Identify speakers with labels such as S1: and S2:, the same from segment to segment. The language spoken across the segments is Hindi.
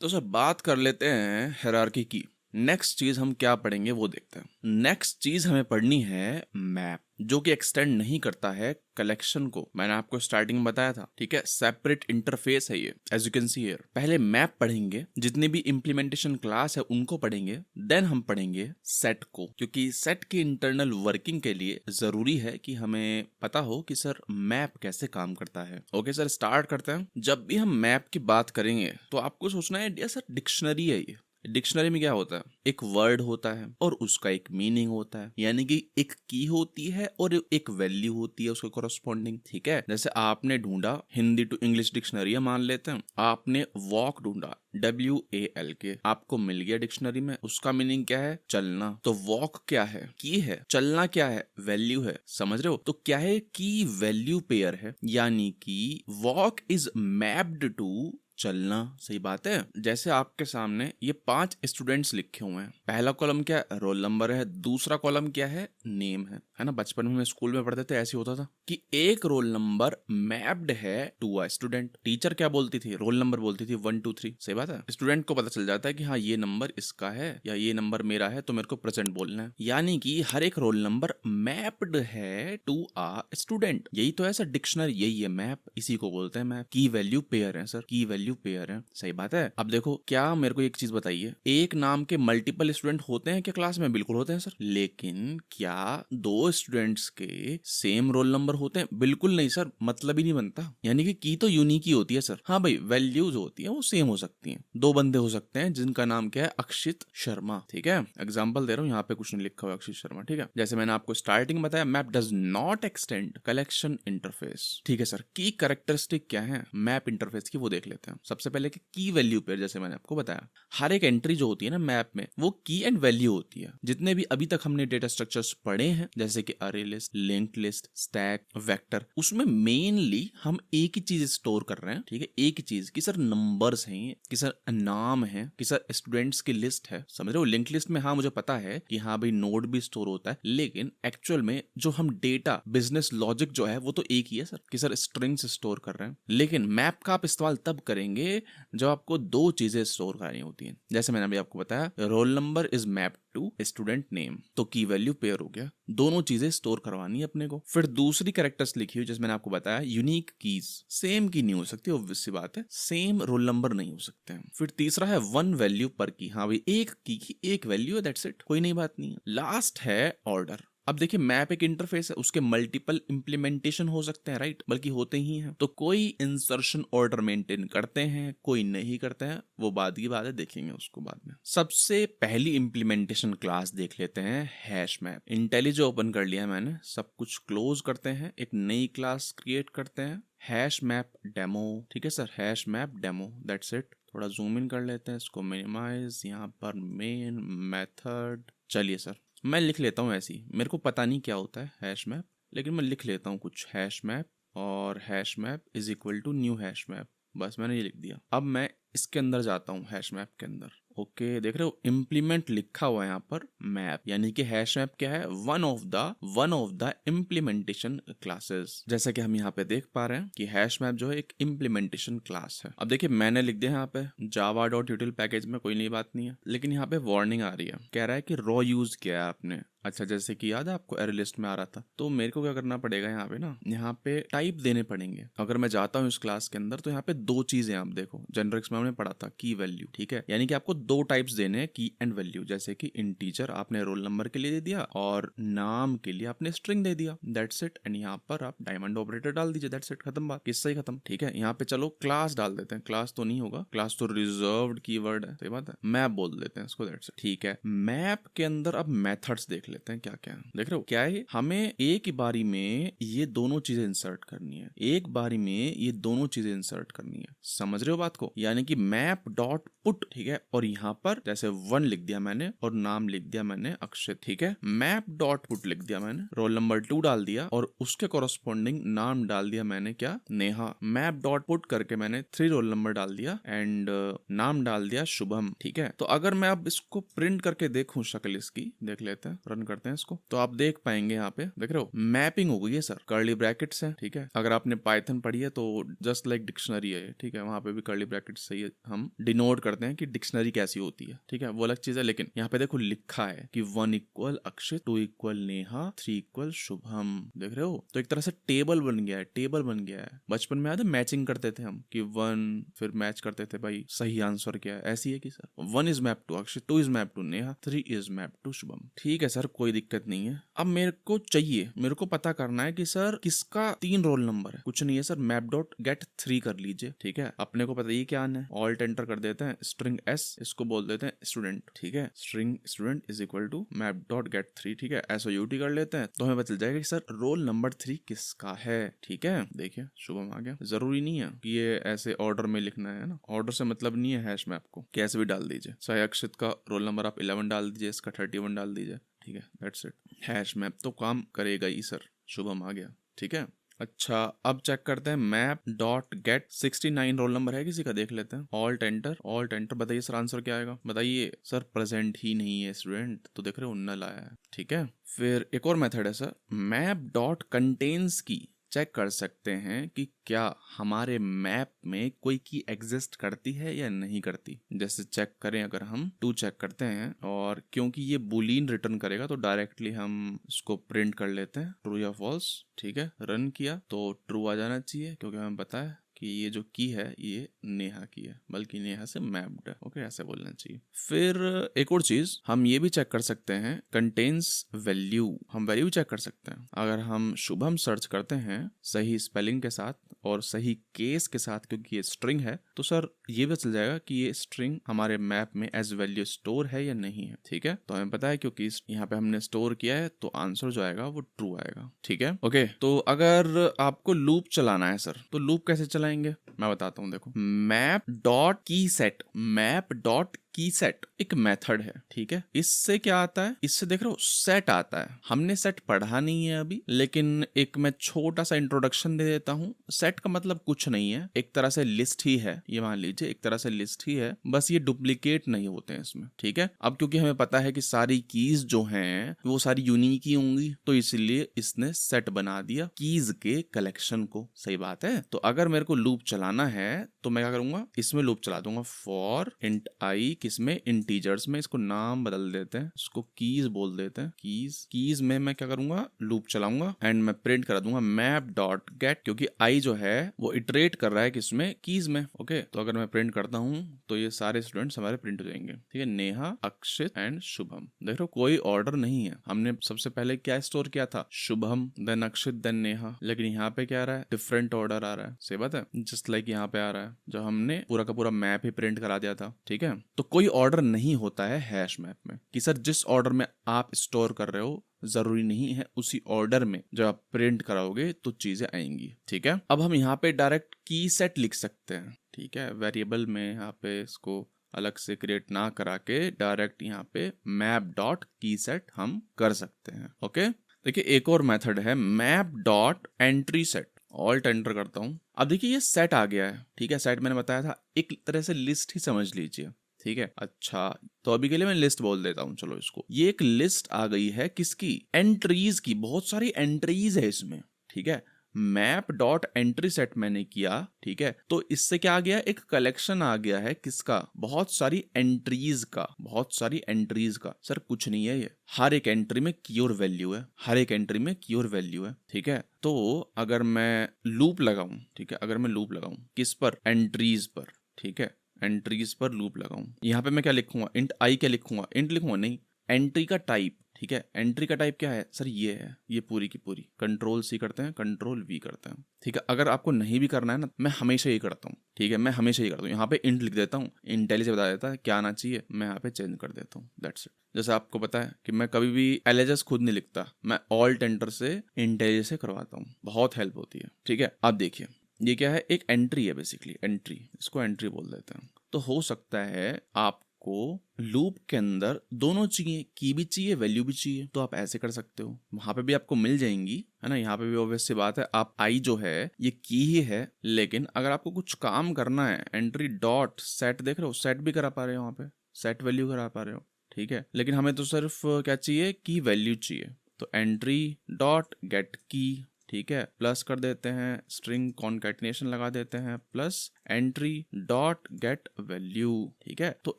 S1: तो सर बात कर लेते हैं हायरार्की की। नेक्स्ट चीज हम क्या पढ़ेंगे वो देखते हैं। नेक्स्ट चीज हमें पढ़नी है मैप, जो कि एक्सटेंड नहीं करता है कलेक्शन को। मैंने आपको स्टार्टिंग में बताया था, ठीक है, सेपरेट इंटरफेस है ये, as you can see here. पहले मैप पढ़ेंगे, जितनी भी इंप्लीमेंटेशन क्लास है उनको पढ़ेंगे, देन हम पढ़ेंगे सेट को, क्योंकि सेट की इंटरनल वर्किंग के लिए जरूरी है कि हमें पता हो कि सर मैप कैसे काम करता है। ओके सर, स्टार्ट करते हैं। जब भी हम मैप की बात करेंगे तो आपको सोचना है सर डिक्शनरी है ये। डिक्शनरी में क्या होता है, एक वर्ड होता है और उसका एक मीनिंग होता है, यानी कि एक की होती है और एक वैल्यू होती है उसके कोरस्पॉन्डिंग। ठीक है, जैसे आपने ढूंढा हिंदी टू इंग्लिश डिक्शनरी है, मान लेते हैं आपने वॉक ढूंढा WALK, आपको मिल गया डिक्शनरी में। उसका मीनिंग क्या है, चलना। तो वॉक क्या है, की है। चलना क्या है, वैल्यू है। समझ रहे हो, तो क्या है, की वैल्यू पेयर है, यानी कि वॉक इज मैप्ड टू चलना। सही बात है। जैसे आपके सामने ये 5 स्टूडेंट्स लिखे हुए हैं। पहला कॉलम क्या है, रोल नंबर है। दूसरा कॉलम क्या है, नेम है ना। बचपन में स्कूल में पढ़ते थे, ऐसे होता था कि एक रोल नंबर मैप्ड है टू अ स्टूडेंट। टीचर क्या बोलती थी, रोल नंबर बोलती थी 1 2 3। सही बात है। स्टूडेंट को पता चल जाता है कि हाँ ये नंबर इसका है या ये नंबर मेरा है, तो मेरे को प्रेजेंट बोलना है। यानी कि हर एक रोल नंबर मैप्ड है टू अ स्टूडेंट। यही तो है सर डिक्शनरी, यही है मैप, इसी को बोलते हैं मैप। की वैल्यू पेयर है सर, की वैल्यू पेयर है। सही बात है। अब देखो, क्या मेरे को एक चीज बताइए, एक नाम के मल्टीपल स्टूडेंट होते हैं क्या क्लास में? बिल्कुल होते हैं सर। लेकिन क्या 2 स्टूडेंट्स के सेम रोल नंबर होते हैं? बिल्कुल नहीं सर, मतलब ही नहीं बनता। यानी कि की तो यूनिक ही होती है सर। हाँ भाई, वैल्यूज होती है वो सेम हो सकती हैं। 2 बंदे हो सकते हैं जिनका नाम क्या है, अक्षित शर्मा। ठीक है, एग्जाम्पल दे रहा हूँ, यहाँ पे कुछ नहीं लिखा हुआ अक्षित शर्मा। ठीक है, जैसे मैंने आपको स्टार्टिंग बताया, map does not extend collection interface. ठीक है सर, की कैरेक्टरिस्टिक क्या है मैप इंटरफेस की, वो देख लेते हैं। सबसे पहले की वैल्यू पेयर, जैसे मैंने आपको बताया, हर एक एंट्री जो होती है ना मैप में, वो की एंड वैल्यू होती है। जितने भी अभी तक हमने डेटा स्ट्रक्चर्स पढ़े हैं, जैसे कि अरे list, linked list, stack, vector, उसमें मेनली हम एक ही चीज स्टोर कर रहे हैं। ठीक है, एक ही चीज कि सर नंबर्स हैं, कि सर नाम है, कि सर स्टूडेंट्स की लिस्ट है। समझ रहे हो, लिंक्ड लिस्ट में हाँ मुझे पता है कि हाँ भाई नोड भी स्टोर होता है, लेकिन एक्चुअल में जो हम डेटा बिजनेस लॉजिक जो है वो तो एक ही है सर, कि सर स्ट्रिंग्स स्टोर कर रहे हैं। लेकिन मैप का आप इस्तेमाल तब करेंगे जब आपको 2 चीजें स्टोर करनी होती हैं। जैसे मैंने अभी आपको बताया, roll number is map to student name, तो की वैल्यू पेयर हो गया। दोनों चीजें स्टोर करवानी है अपने को। फिर दूसरी कैरेक्टर्स लिखी हुई, जैसे मैंने आपको बताया, यूनिक कीज। सेम की नहीं हो सकती, ऑब्वियस सी बात है, सेम रोल नंबर नहीं हो सकते हैं। फिर तीसरा है 1 वैल्यू पर की। हाँ भाई, एक की एक वैल्यू है, दैट्स इट, कोई नई बात नहीं है। लास्ट है ऑर्डर। अब देखिए, मैप एक इंटरफेस है, उसके मल्टीपल इंप्लीमेंटेशन हो सकते हैं, राइट, बल्कि होते ही हैं। तो कोई इंसर्शन ऑर्डर मेंटेन करते हैं, कोई नहीं करते हैं, वो बाद की बात है, देखेंगे उसको बाद में। सबसे पहली इंप्लीमेंटेशन क्लास देख लेते हैं, हैश मैप। इंटेलिज ओपन कर लिया मैंने, सब कुछ क्लोज करते हैं, एक नई क्लास क्रिएट करते हैं, हैश मैप डेमो। ठीक है sir, hash map demo, that's it. थोड़ा जूम इन कर लेते हैं इसको, मिनिमाइज, यहाँ पर मेन मेथड। चलिए सर, मैं लिख लेता हूँ ऐसी, मेरे को पता नहीं क्या होता है हैश मैप, लेकिन मैं लिख लेता हूँ कुछ, हैश मैप, और hash map is equal to new hash map. बस मैंने ये लिख दिया। अब मैं इसके अंदर जाता हूँ, हैश मैप के अंदर। ओके, देख रहे हो इम्प्लीमेंट लिखा हुआ है यहाँ पर मैप, यानी कि हैश मैप क्या है, one of the implementation classes. जैसा कि हम यहाँ पे देख पा रहे हैं कि हैश मैप जो है एक इम्प्लीमेंटेशन क्लास है। अब देखिए, मैंने लिख दिया यहाँ पे java.util पैकेज में, कोई नई बात नहीं है, लेकिन यहाँ पे वार्निंग आ रही है, कह रहा है कि रॉ यूज किया है आपने। अच्छा, जैसे कि याद है आपको एरे लिस्ट में आ रहा था, तो मेरे को क्या करना पड़ेगा यहाँ पे ना, यहाँ पे टाइप देने पड़ेंगे। अगर मैं जाता हूँ इस क्लास के अंदर, तो यहाँ पे 2 चीजें आप देखो, जेनरिक्स में हमने पढ़ा था, की वैल्यू। ठीक है, यानी कि आपको 2 टाइप्स देने हैं, की एंड वैल्यू। जैसे कि इंटीजर आपने रोल नंबर के लिए दे दिया, और नाम के लिए आपने स्ट्रिंग दे दिया, दैट्स इट। एंड यहाँ पर आप डायमंड ऑपरेटर डाल दीजिए, दैट्स इट, खत्म बात, किस्सा ही खत्म। ठीक है, यहाँ पे चलो क्लास डाल देते हैं। क्लास तो नहीं होगा, क्लास तो रिजर्व्ड कीवर्ड है। सही बात है, मैप बोल देते हैं इसको, दैट्स इट। ठीक है, मैप के अंदर अब मेथड्स देख लेते हैं क्या क्या है। देख रहे हो, क्या है, हमें एक ही बारी में ये दोनों चीजें इंसर्ट करनी है, एक बारी में ये दोनों चीजें इंसर्ट करनी है। समझ रहे हो बात को, यानी कि मैप डॉट पुट। ठीक है, और यहाँ पर जैसे 1 लिख दिया मैंने और नाम लिख दिया मैंने अक्षित, ठीक है। मैप डॉट पुट लिख दिया मैंने, रोल नंबर 2 डाल दिया और उसके कॉरस्पॉन्डिंग नाम डाल दिया मैंने क्या, नेहा। मैप डॉट पुट करके मैंने 3 रोल नंबर डाल दिया एंड नाम डाल दिया शुभम, ठीक है। तो अगर मैं अब इसको प्रिंट करके देखूं, शक्ल इसकी देख लेते हैं, रन करते हैं इसको, तो आप देख पाएंगे यहाँ पे, देख रहे हो मैपिंग हो गई है सर, कर्ली ब्रैकेट्स है, ठीक है। अगर आपने पाइथन पढ़ी है तो जस्ट लाइक डिक्शनरी है, ठीक है, वहां पे भी कर्ली ब्रैकेट्स से हम डिनोट करते हैं कि डिक्शनरी कैसी होती है, ठीक है, वो अलग चीज है। लेकिन यहाँ पे देखो लिखा है कि 1 इक्वल अक्षित, 2 इक्वल नेहा, 3 इक्वल शुभम, देख रहे हो। तो एक तरह से टेबल बन गया है, टेबल बन गया है। बचपन में याद है मैचिंग करते थे हम कि 1 फिर मैच करते थे भाई सही आंसर क्या है, ऐसी है कि sir 1 is map to Akshit, 2 is map to Neha, 3 is map to Shubham, ठीक है सर, कोई दिक्कत नहीं है। अब मेरे को चाहिए, मेरे को पता करना है कि सर किसका 3 रोल नंबर है। कुछ नहीं है सर, मैप डॉट गेट 3 कर लीजिए, ठीक है। अपने को पता ही क्या आना है, ऑल्ट एंटर कर देते हैं, स्ट्रिंग एस, इसको बोल देते हैं स्टूडेंट, ठीक है। String student is equal to map dot get 3, ठीक है। SOUT कर लेते हैं तो हमें पता चल जाएगा कि सर रोल नंबर 3 किसका है, ठीक है। देखिए शुभम आ गया। जरूरी नहीं है कि ये ऐसे ऑर्डर में लिखना है ना, ऑर्डर से मतलब नहीं है हैश मैप को, कैसे भी डाल दीजिए। चाहे अक्षित का रोल नंबर आप 11 डाल दीजिए, इसका 31 डाल दीजिए, ठीक है, दैट्स इट। हैश मैप तो काम करेगा ही सर। शुभम आ गया, ठीक है। अच्छा अब चेक करते हैं, map dot gate 69 roll number है किसी का, देख लेते हैं। ऑल्ट एंटर, ऑल्ट एंटर, बताइए सर आंसर क्या आएगा, बताइए सर। प्रेजेंट ही नहीं है स्टूडेंट, तो देख रहे हो नल आया है, ठीक है। फिर एक और मेथड है सर, मैप डॉट कंटेन्स की चेक कर सकते हैं कि क्या हमारे मैप में कोई की एग्जिस्ट करती है या नहीं करती। जैसे चेक करें, अगर हम 2 चेक करते हैं और क्योंकि ये बुलियन रिटर्न करेगा तो डायरेक्टली हम इसको प्रिंट कर लेते हैं, ट्रू या फॉल्स, ठीक है। रन किया तो ट्रू आ जाना चाहिए क्योंकि हमें पता है कि ये जो की है ये नेहा की है, बल्कि नेहा से मैप्ड है, ओके, ऐसे बोलना चाहिए। फिर एक और चीज हम ये भी चेक कर सकते हैं, कंटेन्स वैल्यू, हम वैल्यू चेक कर सकते हैं। अगर हम शुभम सर्च करते हैं सही स्पेलिंग के साथ और सही केस के साथ, क्योंकि ये स्ट्रिंग है, तो सर ये भी चल जाएगा कि ये स्ट्रिंग हमारे मैप में एज वैल्यू स्टोर है या नहीं है, ठीक है। तो हमें पता है क्योंकि यहाँ पे हमने स्टोर किया है तो आंसर जो आएगा वो ट्रू आएगा, ठीक है, ओके। तो अगर आपको लूप चलाना है सर, तो लूप कैसे चलाएंगे मैं बताता हूँ। देखो मैप डॉट की सेट, मैप डॉट की सेट एक मेथड है, ठीक है। इससे क्या आता है, इससे देख रहे हो सेट आता है। हमने सेट पढ़ा नहीं है अभी, लेकिन एक मैं छोटा सा इंट्रोडक्शन दे देता हूँ। सेट का मतलब कुछ नहीं है, एक तरह से लिस्ट ही है, ये मान लीजिए एक तरह से लिस्ट ही है, बस ये डुप्लीकेट नहीं होते हैं इसमें, ठीक है। अब क्योंकि हमें पता है कि सारी कीज जो हैं वो सारी यूनिक ही होंगी, तो इसलिए इसने सेट बना दिया कीज के कलेक्शन को, सही बात है। तो अगर मेरे को लूप चलाना है तो मैं क्या करूंगा, इसमें लूप चला दूंगा फॉर इंट आई, किसमें, इंटीजर्स में। इसको नाम बदल देते हैं, इसको कीज बोल देते हैं, कीज में मैं क्या करूंगा, लूप चलाऊंगा एंड मैं प्रिंट करा दूंगा मैप डॉट गेट, क्योंकि आई जो है वो इटरेट कर रहा है किसमें, कीज में, ओके। तो अगर मैं प्रिंट करता हूं तो ये सारे स्टूडेंट्स हमारे प्रिंट हो जाएंगे, ठीक है, नेहा, अक्षित एंड शुभम। देख लो कोई ऑर्डर नहीं है, हमने सबसे पहले क्या स्टोर किया था, शुभम देन अक्षित देन नेहा, लेकिन यहाँ पे क्या आ रहा है, डिफरेंट ऑर्डर आ रहा है, सही बात है, जस्ट लाइक यहाँ पे आ रहा है जो हमने पूरा का पूरा मैप ही प्रिंट करा दिया था, ठीक है। तो कोई ऑर्डर नहीं होता है हैश मैप में कि सर जिस ऑर्डर में आप स्टोर कर रहे हो जरूरी नहीं है उसी ऑर्डर में जब आप प्रिंट कराओगे तो चीजें आएंगी, ठीक है। अब हम यहाँ पे डायरेक्ट की सेट लिख सकते हैं, ठीक है, वेरिएबल में यहाँ पे इसको अलग से क्रिएट ना करा के डायरेक्ट यहाँ पे मैप डॉट की सेट हम कर सकते हैं, ओके। देखिए एक और मेथड है map dot entry set, alt enter करता हूं। अब देखिए ये सेट आ गया है, ठीक है। सेट मैंने बताया था एक तरह से लिस्ट ही समझ लीजिए, ठीक है। अच्छा तो अभी के लिए मैं लिस्ट बोल देता हूँ, चलो इसको। ये एक लिस्ट आ गई है किसकी, एंट्रीज की, बहुत सारी एंट्रीज है इसमें, ठीक है। मैप डॉट एंट्री सेट मैंने किया, ठीक है, तो इससे क्या आ गया, एक कलेक्शन आ गया है किसका, बहुत सारी एंट्रीज का, बहुत सारी एंट्रीज का। सर कुछ नहीं है ये, हर एक एंट्री में की और वैल्यू है, हर एक एंट्री में की और वैल्यू है, ठीक है। तो अगर मैं लूप लगाऊं, ठीक है, अगर मैं लूप लगाऊं किस पर, एंट्रीज पर, ठीक है, एंट्रीज पर लूप लगाऊं। यहाँ पे मैं क्या लिखूंगा, इंट आई क्या लिखूंगा, इंट लिखूंगा नहीं, एंट्री का टाइप, ठीक है। एंट्री का टाइप क्या है सर, ये है, ये पूरी की पूरी, कंट्रोल सी करते हैं, कंट्रोल वी करते हैं, ठीक है। अगर आपको नहीं भी करना है ना, मैं हमेशा ये करता हूँ, ठीक है, मैं हमेशा ये करता हूँ। यहाँ पे इंट लिख देता हूँ, इंटेलिजेंस बता देता है क्या आना चाहिए, मैं यहाँ पे चेंज कर देता हूँ, दैट्स इट। जैसे आपको पता है कि मैं कभी भी एलिजेस खुद नहीं लिखता, मैं ऑल्ट एंटर से इंटेलिजेंस से करवाता हूँ, बहुत हेल्प होती है, ठीक है। अब देखिए ये क्या है, एक एंट्री है बेसिकली, एंट्री, इसको एंट्री बोल देते हैं। तो हो सकता है आप आपको लूप के अंदर दोनों चाहिए, की भी चाहिए, वैल्यू भी चाहिए, तो आप ऐसे कर सकते हो, वहां पे भी आपको मिल जाएंगी, है ना। यहाँ पे भी ऑब्वियस सी बात है, आप आई जो है ये की ही है, लेकिन अगर आपको कुछ काम करना है, एंट्री डॉट सेट, देख रहे हो सेट भी करा पा रहे हो, वहां पे सेट वैल्यू करा पा रहे हो, ठीक है। लेकिन हमें तो सिर्फ क्या चाहिए, की वैल्यू चाहिए, तो एंट्री डॉट गेट की, ठीक है, प्लस कर देते हैं, स्ट्रिंग कॉन्कैटिनेशन लगा देते हैं, plus entry dot get value, ठीक है। तो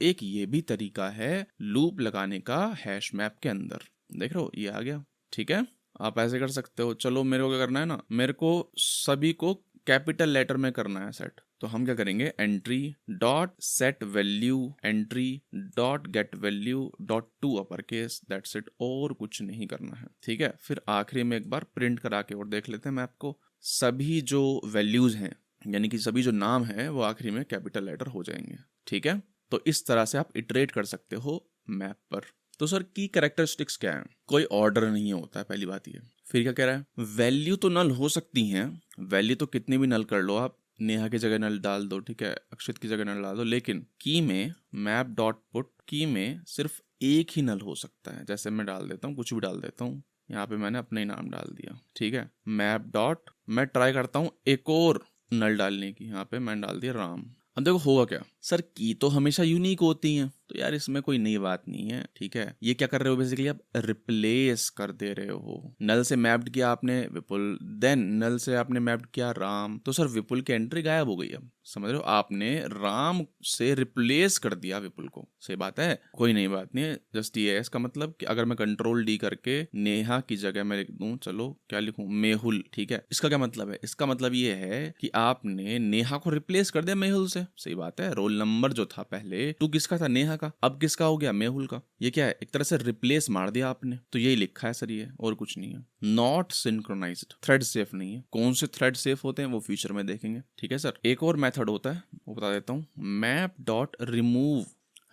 S1: एक ये भी तरीका है लूप लगाने का हैश मैप के अंदर, देख रहे हो ये आ गया, ठीक है। आप ऐसे कर सकते हो। चलो मेरे को क्या करना है ना, मेरे को सभी को कैपिटल लेटर में करना है सेट, तो हम क्या करेंगे, entry dot set value, entry dot get value dot to upper case, that's it, और कुछ नहीं करना है, ठीक है। फिर आखिरी में एक बार प्रिंट करा के और देख लेते हैं मैप को, सभी जो वैल्यूज हैं यानी कि सभी जो नाम है वो आखिरी में कैपिटल लेटर हो जाएंगे, ठीक है। तो इस तरह से आप इटरेट कर सकते हो मैप पर। तो सर की कैरेक्टरिस्टिक्स क्या है, कोई ऑर्डर नहीं होता है, पहली बात ये। फिर क्या कह रहा है, वैल्यू तो नल हो सकती हैं, वैल्यू तो कितनी भी नल कर लो आप, नेहा की जगह नल डाल दो, ठीक है, अक्षित की जगह नल डाल दो, लेकिन की में मैप डॉट पुट की में सिर्फ एक ही नल हो सकता है। जैसे मैं डाल देता हूँ, कुछ भी डाल देता हूँ, यहाँ पे मैंने अपना ही नाम डाल दिया, ठीक है। मैप डॉट, मैं ट्राई करता हूँ एक और नल डालने की, यहाँ पे मैंने डाल दिया राम। अब देखो होगा क्या, सर की तो हमेशा यूनिक होती हैं, तो यार इसमें कोई नई बात नहीं है, ठीक है। ये क्या कर रहे हो, बेसिकली आप रिप्लेस कर दे रहे हो। नल से मैप्ड किया आपने विपुल, देन नल से आपने मैप्ड किया राम, तो सर विपुल की एंट्री गायब हो गई। अब समझ रहे हो, आपने राम से रिप्लेस कर दिया विपुल को, सही बात है, कोई नई बात नहीं है। जस्ट ये है इसका मतलब कि अगर मैं कंट्रोल डी करके नेहा की जगह मैं लिख दूं, चलो क्या लिखूं, मेहुल, ठीक है। इसका क्या मतलब है, इसका मतलब ये है कि आपने नेहा को रिप्लेस कर दिया मेहुल से, सही बात है। रोल नंबर जो था पहले टू किसका था, नेहा का, अब किसका हो गया, मेहुल का। ये क्या है, एक तरह से रिप्लेस मार दिया आपने, तो यही लिखा है सर, ये और कुछ नहीं है। नॉट सिंक्रोनाइज्ड, थ्रेड सेफ नहीं है। कौन से थ्रेड सेफ होते हैं वो फ्यूचर में देखेंगे, ठीक है सर। एक और मेथड होता है वो बता देता हूँ, मैप डॉट रिमूव,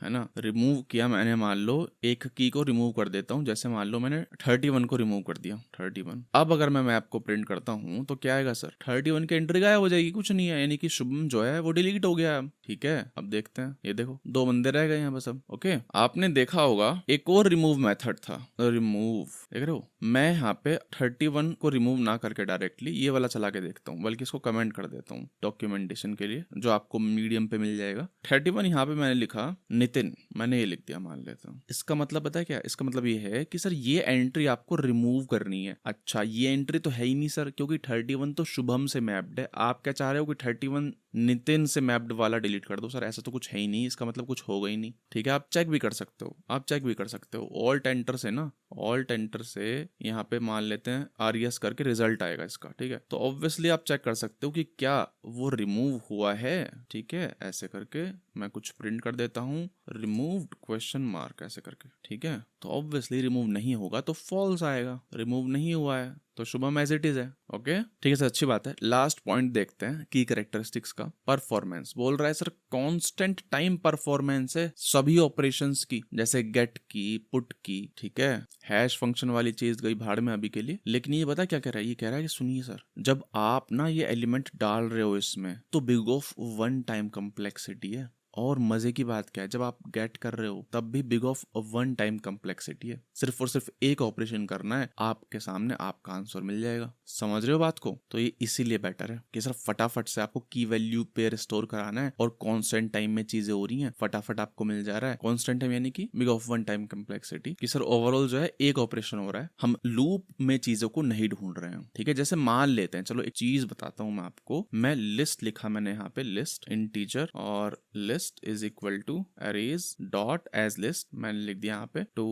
S1: है ना। रिमूव किया मैंने, मान लो एक की को रिमूव कर देता हूँ, जैसे मान लो मैंने 31 को रिमूव कर दिया, 31। अब अगर मैं मैप को प्रिंट करता हूँ तो क्या आएगा सर, 31 की एंट्री गायब हो जाएगी, कुछ नहीं है, यानी कि शुभम जो है वो डिलीट हो गया, ठीक है। अब देखते हैं, ये देखो 2 बंदे रह गए हैं बस अब, ओके। आपने देखा होगा एक और रिमूव मेथड था, रिमूव, देख रहे हो। मैं यहाँ पे 31 को रिमूव ना करके डायरेक्टली ये वाला चला के देखता हूँ, बल्कि इसको कमेंट कर देता हूँ डॉक्यूमेंटेशन के लिए, जो आपको मीडियम पे मिल जाएगा। 31 यहाँ पे मैंने लिखा नितिन, मैंने ये लिख दिया, मान लेता हूँ। इसका मतलब पता है क्या, इसका मतलब ये है कि सर ये एंट्री आपको रिमूव करनी है। अच्छा, ये एंट्री तो है ही नहीं सर, क्योंकि 31 तो शुभम से मैप्ड है। आप क्या चाह रहे हो कि 31 नितिन से मैप्ड वाला डिलीट कर दो, सर ऐसा तो कुछ है ही नहीं, इसका मतलब कुछ होगा ही नहीं, ठीक है। आप चेक भी कर सकते हो, आप चेक भी कर सकते हो, ऑल्ट एंटर से ना, ऑल्ट एंटर से यहाँ पे मान लेते हैं आरएस करके रिजल्ट आएगा इसका, ठीक है। तो ऑब्वियसली आप चेक कर सकते हो कि क्या वो रिमूव हुआ है, ठीक है। ऐसे करके मैं कुछ प्रिंट कर देता हूँ, रिमूव्ड क्वेश्चन मार्क ऐसे करके, ठीक है। तो ऑब्वियसली रिमूव नहीं होगा तो फॉल्स आएगा, रिमूव नहीं हुआ है तो शुभम एज इट इज है, ओके, ठीक है सर, अच्छी बात है। लास्ट पॉइंट देखते हैं की कैरेक्टरिस्टिक्स का, परफॉर्मेंस। बोल रहा है सर कांस्टेंट टाइम परफॉर्मेंस है सभी ऑपरेशंस की, जैसे गेट की, पुट की, ठीक है। हैश फंक्शन वाली चीज गई भाड़ में अभी के लिए, लेकिन ये बता क्या कह रहा है, ये कह रहा है कि सुनिए सर, जब आप ना ये एलिमेंट डाल रहे हो इसमें, तो बिग ऑफ 1 टाइम कम्प्लेक्सिटी है। और मजे की बात क्या है, जब आप गेट कर रहे हो तब भी बिग ऑफ 1 टाइम कम्प्लेक्सिटी है। सिर्फ और सिर्फ एक ऑपरेशन करना है, आपके सामने आपका आंसर मिल जाएगा। समझ रहे हो बात को। तो ये इसीलिए बेटर है कि सर फटाफट से आपको की वैल्यू पे रिस्टोर कराना है और कांस्टेंट टाइम में चीजें हो रही हैं, फटाफट आपको मिल जा रहा है। कांस्टेंट टाइम यानी कि बिग ऑफ 1 टाइम कम्प्लेक्सिटी, कि सर ओवरऑल जो है एक ऑपरेशन हो रहा है, हम लूप में चीजों को नहीं ढूंढ रहे हैं, ठीक है। जैसे मान लेते हैं, चलो एक चीज बताता हूं मैं आपको, मैं लिस्ट लिखा मैंने यहाँ पे, लिस्ट इंटीजर, और list is equal to arrays dot as list, मैंने लिख दिया यहाँ पे टू,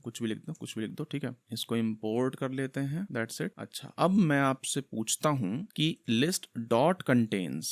S1: कुछ भी लिख दो, कुछ भी लिख दो, ठीक है। इसको इंपोर्ट कर लेते हैं, दैट्स इट। अच्छा, अब मैं आपसे पूछता हूं कि लिस्ट डॉट कंटेन्स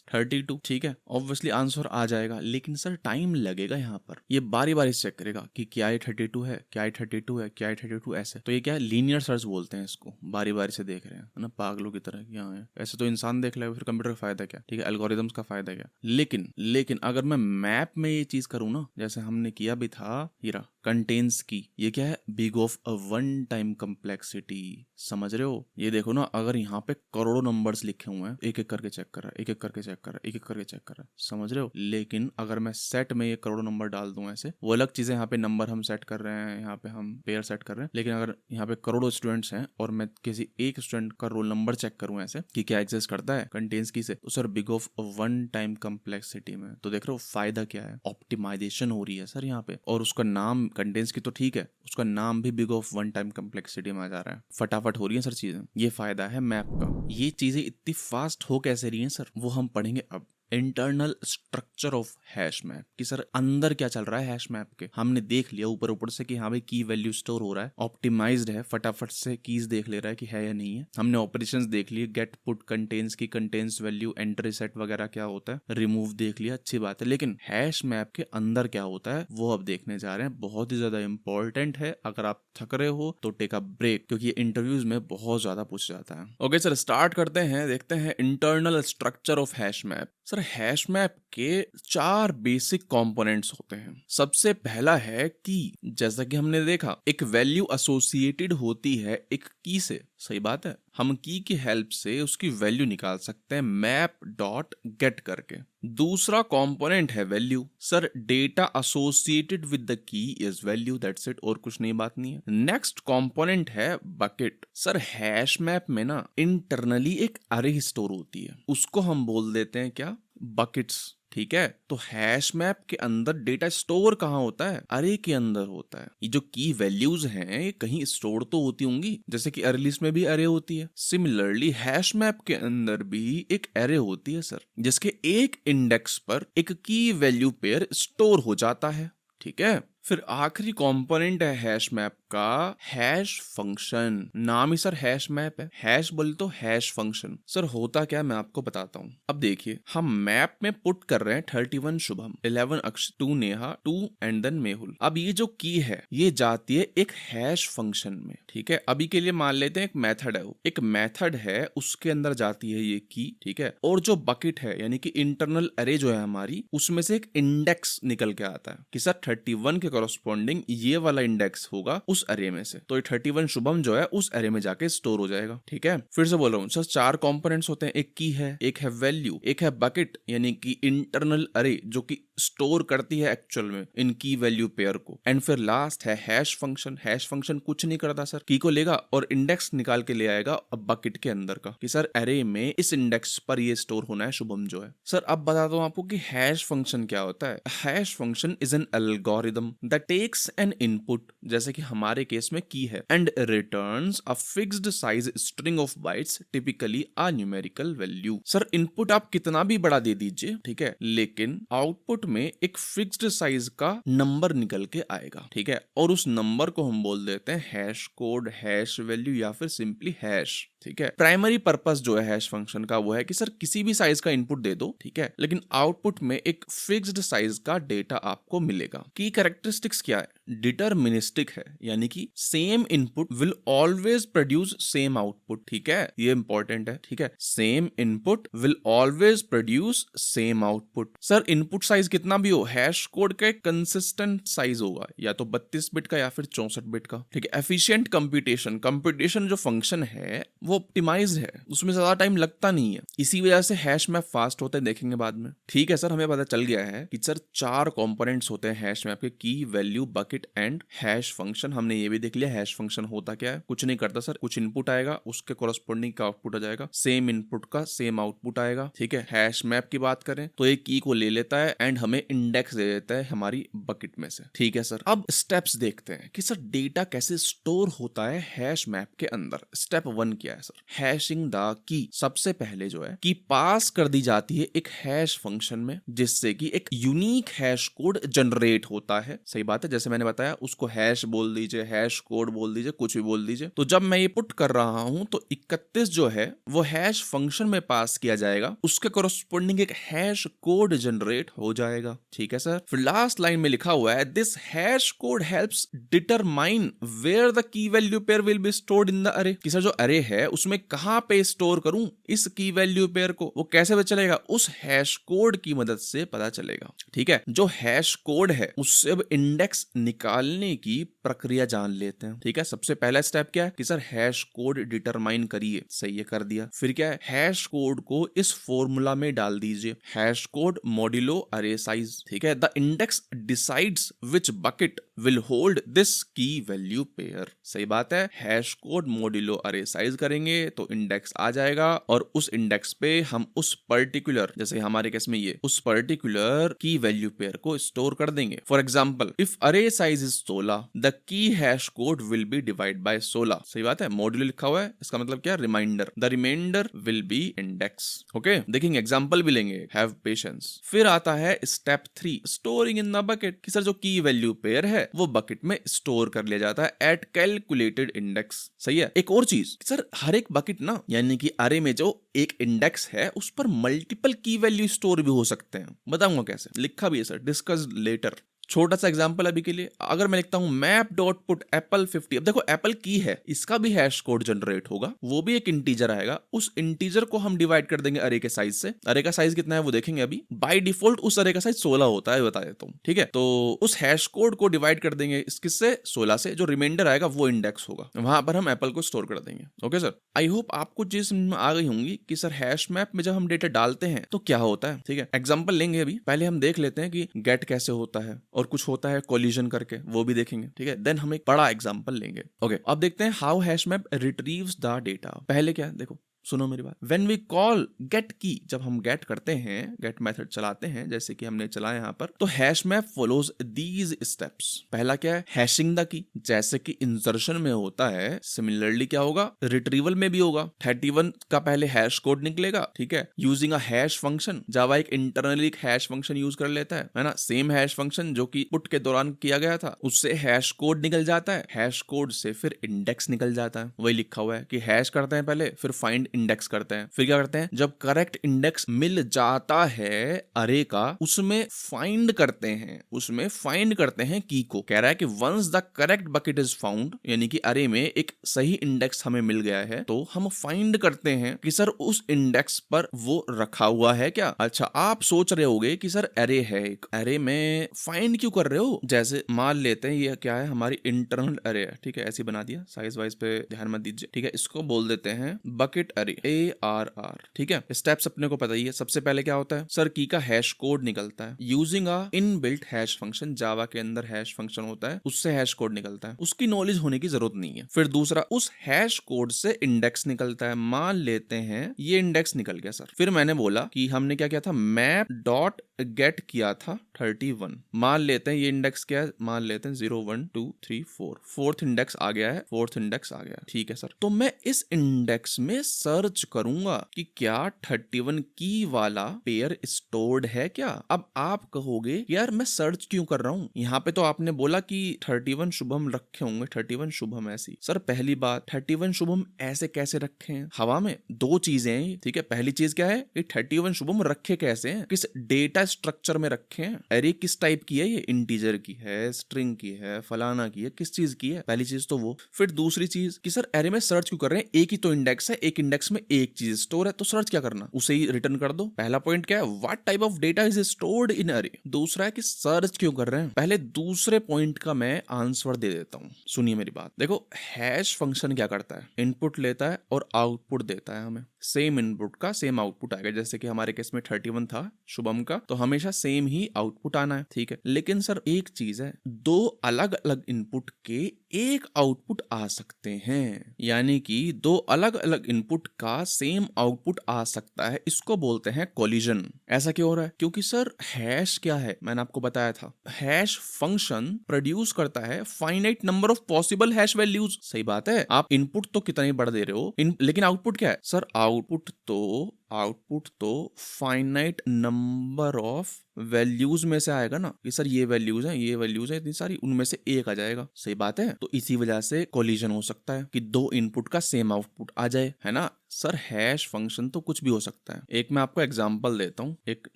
S1: 32, ठीक है। ऑब्वियसली आंसर आ जाएगा, लेकिन सर टाइम लगेगा यहाँ पर। ये बारी बारी चेक करेगा कि क्या ये 32 है, क्या ये 32 है, क्या ये 32 ऐसे। तो ये क्या है, लीनियर सर्च बोलते हैं इसको। बारी बारी से देख रहे हैं ना, पागलों की तरह, यहाँ है। ऐसे तो इंसान देख लेगा, फिर कंप्यूटर का फायदा क्या, ठीक है, एल्गोरिथम्स का फायदा क्या। लेकिन अगर मैं मैप में ये चीज करूँ ना, जैसे हमने किया भी था, हीरा कंटेन्स की, ये क्या है, big of a one time complexity. समझ रहे हो? ये देखो ना, अगर यहाँ पे करोड़ों नंबर्स लिखे हुए हैं, एक एक करके चेक कर रहा है, एक एक करके चेक कर रहा है, एक एक करके चेक कर रहा है, समझ रहे हो? लेकिन अगर मैं सेट में ये करोड़ों नंबर डाल दूं ऐसे, वो अलग चीजें, यहाँ पे नंबर हम सेट कर रहे हैं, यहाँ पे हम पेयर सेट कर रहे हैं, लेकिन अगर यहाँ पे करोड़ों स्टूडेंट्स हैं और मैं किसी एक स्टूडेंट का रोल नंबर चेक करूं ऐसे कि क्या एग्जिस्ट करता है कंटेन्स की से, तो sir big of one time complexity में। तो देख रहे हो फायदा क्या है, ऑप्टिमाइजेशन हो रही है सर यहाँ पे। और उसका नाम कंटेन्स की तो ठीक है, उसका नाम भी big of one time complexity में आ जा रहा है, फटाफट हो रही है सर चीजें। ये फायदा है मैप का। ये चीजें इतनी फास्ट हो कैसे रही हैं सर, वो हम पढ़ेंगे अब। Internal structure of hash map कि सर अंदर क्या चल रहा है हैश मैप के। हमने देख लिया ऊपर ऊपर से कि हाँ भाई की वैल्यू स्टोर हो रहा है, ऑप्टिमाइज्ड है, फटाफट से कीज देख ले रहा है कि है या नहीं है। हमने ऑपरेशंस देख लिए, गेट पुट कंटेन्स की, कंटेन्स वैल्यू, एंट्री सेट वगैरह क्या होता है, रिमूव देख लिया, अच्छी बात है। लेकिन हैश मैप के अंदर क्या होता है वो अब देखने जा रहे हैं। बहुत ही ज्यादा इंपॉर्टेंट है, अगर आप थक रहे हो तो टेक अ ब्रेक, क्योंकि ये इंटरव्यूज में बहुत ज्यादा पूछ जाता है। ओके सर, स्टार्ट करते हैं, देखते हैं internal structure of hash map. Sir hash map के 4 बेसिक कंपोनेंट्स होते हैं। सबसे पहला है की। जैसा कि हमने देखा, एक वैल्यू एसोसिएटेड होती है एक की से, सही बात है। हम की की हेल्प से उसकी वैल्यू निकाल सकते हैं मैप डॉट गेट करके। दूसरा कंपोनेंट है value. Sir data associated with the key is value, that's it, और कुछ नहीं, बात नहीं है। नेक्स्ट कंपोनेंट है बकेट। सर हैश मैप में ना इंटरनली एक अरे स्टोर होती है, उसको हम बोल देते हैं क्या, बकेट्स, ठीक है। तो हैश मैप के अंदर डेटा स्टोर कहाँ होता है, अरे के अंदर होता है। ये जो की वैल्यूज हैं ये कहीं स्टोर तो होती होंगी, जैसे कि अरे लिस्ट में भी अरे होती है। सिमिलरली हैश मैप के अंदर भी एक अरे होती है सर, जिसके एक इंडेक्स पर एक की वैल्यू पेयर स्टोर हो जाता है, ठीक है। फिर आखिरी कंपोनेंट है हैश मैप का, हैश फंक्शन। नाम ही सर हैश मैप है, हैश बोले तो हैश फंक्शन। सर होता क्या मैं आपको बताता हूँ। अब देखिए, हम मैप में पुट कर रहे हैं 31 शुभम, 11 अक्ष, 2 नेहा, 2 एंड देन मेहुल। अब ये जो की है ये जाती है एक हैश फंक्शन में, ठीक है। अभी के लिए मान लेते हैं एक मेथड है, एक मेथड है, उसके अंदर जाती है ये की, ठीक है। और जो बकेट है यानी कि इंटरनल अरे जो है हमारी, उसमें से एक इंडेक्स निकल के आता है कि सर 31 के कॉरस्पॉन्डिंग ये वाला इंडेक्स होगा उस अरे में से, तो ये 31 शुभम जो है उस अरे में जाके स्टोर हो जाएगा, ठीक है। फिर से बोल रहा हूँ सर, 4 कंपोनेंट्स होते हैं, एक की है, एक है वैल्यू, एक है बकेट यानी कि इंटरनल अरे जो कि स्टोर करती है एक्चुअल में इन की वैल्यू पेयर को, एंड फिर लास्ट है हैश फंक्शन। हैश फंक्शन कुछ नहीं करता सर, की को लेगा और इंडेक्स निकाल के ले आएगा बकेट के अंदर का कि सर अरे में इस इंडेक्स पर ये स्टोर होना है शुभम जो है। सर अब बताता हूँ आपको कि हैश फंक्शन क्या होता है। Hash function is an algorithm that takes an input, जैसे कि हमारे केस में की है, and returns a fixed size string of bytes, typically a numerical value. Sir input आप कितना भी बड़ा दे दीजिए, ठीक है, लेकिन आउटपुट में एक फिक्स्ड साइज का नंबर निकल के आएगा, ठीक है। और उस नंबर को हम बोल देते हैं हैश कोड, हैश वैल्यू या फिर सिंपली हैश, ठीक है। प्राइमरी पर्पस जो है हैश फंक्शन का वो है कि सर किसी भी साइज का इनपुट दे दो, ठीक है, लेकिन आउटपुट में एक फिक्स्ड साइज का डेटा आपको मिलेगा। की कैरेक्टरिस्टिक्स क्या है, डिटरमिनिस्टिक है, यानी कि same input will always produce same output, ठीक है, ये इंपॉर्टेंट है, ठीक है। Same input will always produce same output. Sir input size कितना भी हो, हैश कोड का एक कंसिस्टेंट साइज होगा, या तो 32 बिट का या फिर 64 बिट का, ठीक है। एफिशिएंट कंप्यूटेशन, कंप्यूटेशन जो फंक्शन है वो ऑप्टिमाइज्ड है, उसमें ज्यादा टाइम लगता नहीं है, इसी वजह से हैश मैप फास्ट होते हैं, देखेंगे बाद में, ठीक है। सर हमें पता चल गया है कि सर 4 कंपोनेंट्स होते हैं हैश मैप के, की value bucket and hash function. हमने ये भी देख लिया हैश फंक्शन होता क्या है, कुछ नहीं करता सर, कुछ इनपुट आएगा उसके कोरस्पोंडिंग का आउटपुट आ जाएगा, सेम इनपुट का सेम आउटपुट आएगा, ठीक है। हैश मैप की बात करें तो एक की को ले लेता है एंड हमें इंडेक्स दे देता है हमारी बकेट में से, ठीक है सर। अब स्टेप्स देखते हैं कि सर डेटा कैसे स्टोर होता है हैश मैप के अंदर। स्टेप 1 क्या है सर, हैशिंग द की। सबसे पहले जो है की पास कर दी जाती है एक हैश फंक्शन में, जिससे कि एक यूनिक हैश कोड जनरेट होता है, सही बात है। जैसे मैंने बताया उसको हैश बोल दीजिए, हैश कोड बोल दीजिए, कुछ भी बोल दीजिए। तो जब मैं ये पुट कर रहा हूं तो 31 जो है वो हैश फंक्शन में पास किया जाएगा, उसके कोरस्पोंडिंग एक हैश कोड जनरेट हो जाएगा, ठीक है सर। फिर लास्ट लाइन में लिखा हुआ है this hash code helps determine where the key value pair will be stored in the array, कि सर जो अरे है उसमें कहां पे स्टोर करूं इस की वैल्यू पेयर को, वो कैसे पता चलेगा, उस हैश कोड की मदद से पता चलेगा, ठीक है। जो हैश कोड है उससे अब इंडेक्स निकालने की प्रक्रिया जान लेते हैं। ठीक है, सबसे पहला स्टेप क्या है कि सर हैश कोड डिटरमाइन करिए। सही है, कर दिया। फिर क्या है, हैश कोड को इस फॉर्मूला में डाल दीजिए, हैश कोड मॉड्यूलो अरे साइज। ठीक है, the index decides which bucket will hold this की वैल्यू पेयर। सही बात है, हैश कोड मॉड्यूलो अरे साइज करेंगे तो इंडेक्स आ जाएगा और उस इंडेक्स पे हम उस पर्टिकुलर, जैसे हमारे केस में ये, उस पर्टिकुलर की वैल्यू पेयर को स्टोर कर देंगे। फॉर एग्जाम्पल, इफ अरे size is 16 the key hash code will be divide by 16। सही बात है, मॉड्यूलो लिखा हुआ है, इसका मतलब क्या, reminder. The reminder will be index. Okay, देखेंगे, एग्जाम्पल भी लेंगे, हैव पेशेंस। फिर आता है step 3, storing in the bucket, कि सर जो की वैल्यू पेयर है वो बकेट में स्टोर कर लिया जाता है एट कैलकुलेटेड इंडेक्स। सही है। एक और चीज, सर हर एक बकेट ना, यानी कि अरे में जो एक इंडेक्स है उस पर मल्टीपल की वैल्यू स्टोर भी हो सकते हैं। बताऊंगा कैसे, लिखा भी है सर, डिस्कस लेटर। छोटा सा एग्जांपल अभी के लिए, अगर मैं लिखता हूं मैप डॉट पुट एप्पल 50, अब देखो एप्पल की है, इसका भी हैश कोड जनरेट होगा, वो भी एक इंटीजर आएगा, उस इंटीजर को हम डिवाइड कर देंगे अरे के साइज से। अरे का साइज कितना है वो देखेंगे अभी। बाय डिफॉल्ट उस अरे का साइज 16 होता है, बता देता हूं। ठीक है, तो उस हैश कोड को डिवाइड कर देंगे इस किससे, 16 से। जो रिमाइंडर आएगा वो इंडेक्स होगा, वहां पर हम एप्पल को स्टोर कर देंगे। ओके सर, आई होप आपको चीज समझ में आ गई होंगी कि सर हैश मैप में जब हम डेटा डालते हैं तो क्या होता है। ठीक है, एग्जांपल लेंगे अभी, पहले हम देख लेते हैं कि गेट कैसे होता है और कुछ होता है कोलिजन करके, वो भी देखेंगे। ठीक है, देन हम एक बड़ा एग्जांपल लेंगे। ओके, अब देखते हैं how hash map retrieves the data. पहले क्या, देखो सुनो मेरी बात, व्हेन वी कॉल गेट की, जब हम गेट करते हैं, गेट मेथड चलाते हैं जैसे कि हमने चलाया यहाँ पर, तो hash map follows these steps. पहला क्या है, हैशिंग द की, जैसे कि इंसर्शन में होता है, सिमिलरली क्या होगा, रिट्रीवल में भी होगा। 31 का पहले हैश कोड निकलेगा। ठीक है, यूजिंग अ हैश फंक्शन, जावा एक इंटरनली एक हैश फंक्शन यूज कर लेता है ना, सेम हैश फंक्शन जो कि पुट के दौरान किया गया था, उससे हैश कोड निकल जाता है, हैश कोड से फिर इंडेक्स निकल जाता है। वही लिखा हुआ है कि हैश करते हैं पहले, फिर फाइंड इंडेक्स करते हैं, फिर क्या करते हैं, जब करेक्ट इंडेक्स मिल जाता है अरे का, उसमें फाइंड करते हैं की को। कह रहा है कि once the correct bucket is found, यानी कि अरे में एक सही इंडेक्स हमें मिल गया है, तो हम फाइंड करते हैं कि सर उस इंडेक्स पर वो रखा हुआ है क्या। अच्छा, आप सोच रहे होगे कि सर अरे है, एक अरे में फाइंड क्यों कर रहे हो। जैसे मान लेते हैं ये क्या है, हमारी इंटरनल अरे है। ठीक है, ऐसे बना दिया, साइज वाइज पे ध्यान मत दीजिए। ठीक है, इसको बोल देते हैं बकेट अरे, ARR। ठीक है, स्टेप्स अपने को पता ही है। सबसे पहले क्या होता है, सर की का हैश कोड निकलता है using a inbuilt hash function. Java के अंदर हैश फंक्शन होता है, उससे हैश कोड निकलता है, उसकी नॉलेज होने की जरूरत नहीं है। फिर दूसरा, उस हैश कोड से इंडेक्स निकलता है। मान लेते हैं ये इंडेक्स निकल गया सर। फिर मैंने बोला कि हमने क्या किया था, मैप डॉट गेट किया था 31। मान लेते हैं ये इंडेक्स क्या है, मान लेते हैं 0 1 2 3 4, फोर्थ इंडेक्स आ गया है, फोर्थ इंडेक्स आ गया। ठीक है सर, तो मैं इस इंडेक्स में सर्च करूंगा कि क्या 31 की वाला पेयर स्टोर्ड है क्या। अब आप कहोगे यार मैं सर्च क्यों कर रहा हूं, यहाँ पे तो आपने बोला कि 31 शुभम रखे होंगे, 31 शुभम ऐसी। सर पहली बात, 31 शुभम ऐसे कैसे रखे हैं हवा में, दो चीजें हैं। ठीक है, पहली चीज क्या है कि 31 शुभम रखे कैसे हैं, किस डेटा स्ट्रक्चर में रखे हैं, अरे किस टाइप की है, ये इंटीजर की है, स्ट्रिंग की है, फलाना की है, किस चीज की है, पहली चीज तो वो। फिर दूसरी चीज कि सर अरे में सर्च क्यों कर रहे हैं, एक ही तो इंडेक्स है, एक इंडेक्स में एक चीज स्टोर है, तो सर्च क्या करना, उसे ही रिटर्न कर दो। पहला पॉइंट क्या है, what type of data is stored in अरे। दूसरा है कि सर्च क्यों कर रहे हैं। पहले दूसरे पॉइंट का मैं आंसर दे देता हूं, सुनिए मेरी बात। देखो हैश फंक्शन क्या करता है, इनपुट लेता है और आउटपुट देता है हमें। सेम इनपुट का सेम आउटपुट आएगा, जैसे कि हमारे केस में 31 था शुभम का, तो हमेशा सेम ही आउटपुट आना है। ठीक है, लेकिन सर एक चीज है, दो अलग अलग इनपुट के एक आउटपुट आ सकते हैं, यानी कि दो अलग अलग इनपुट का सेम आउटपुट आ सकता है, इसको बोलते हैं कोलिजन। ऐसा क्यों हो रहा है, क्योंकि सर हैश क्या है, मैंने आपको बताया था, हैश फंक्शन प्रोड्यूस करता है finite number of possible hash values. सही बात है, आप इनपुट तो कितना ही बढ़ दे रहे हो, लेकिन आउटपुट क्या है सर, आउटपुट तो फाइनाइट नंबर ऑफ वैल्यूज में से आएगा ना, कि सर ये वैल्यूज हैं, ये वैल्यूज हैं इतनी सारी, उनमें से एक आ जाएगा। सही बात है, तो इसी वजह से कोलिजन हो सकता है कि दो इनपुट का सेम आउटपुट आ जाए, है ना। सर हैश फंक्शन तो कुछ भी हो सकता है। एक मैं आपको एग्जांपल देता हूँ, एक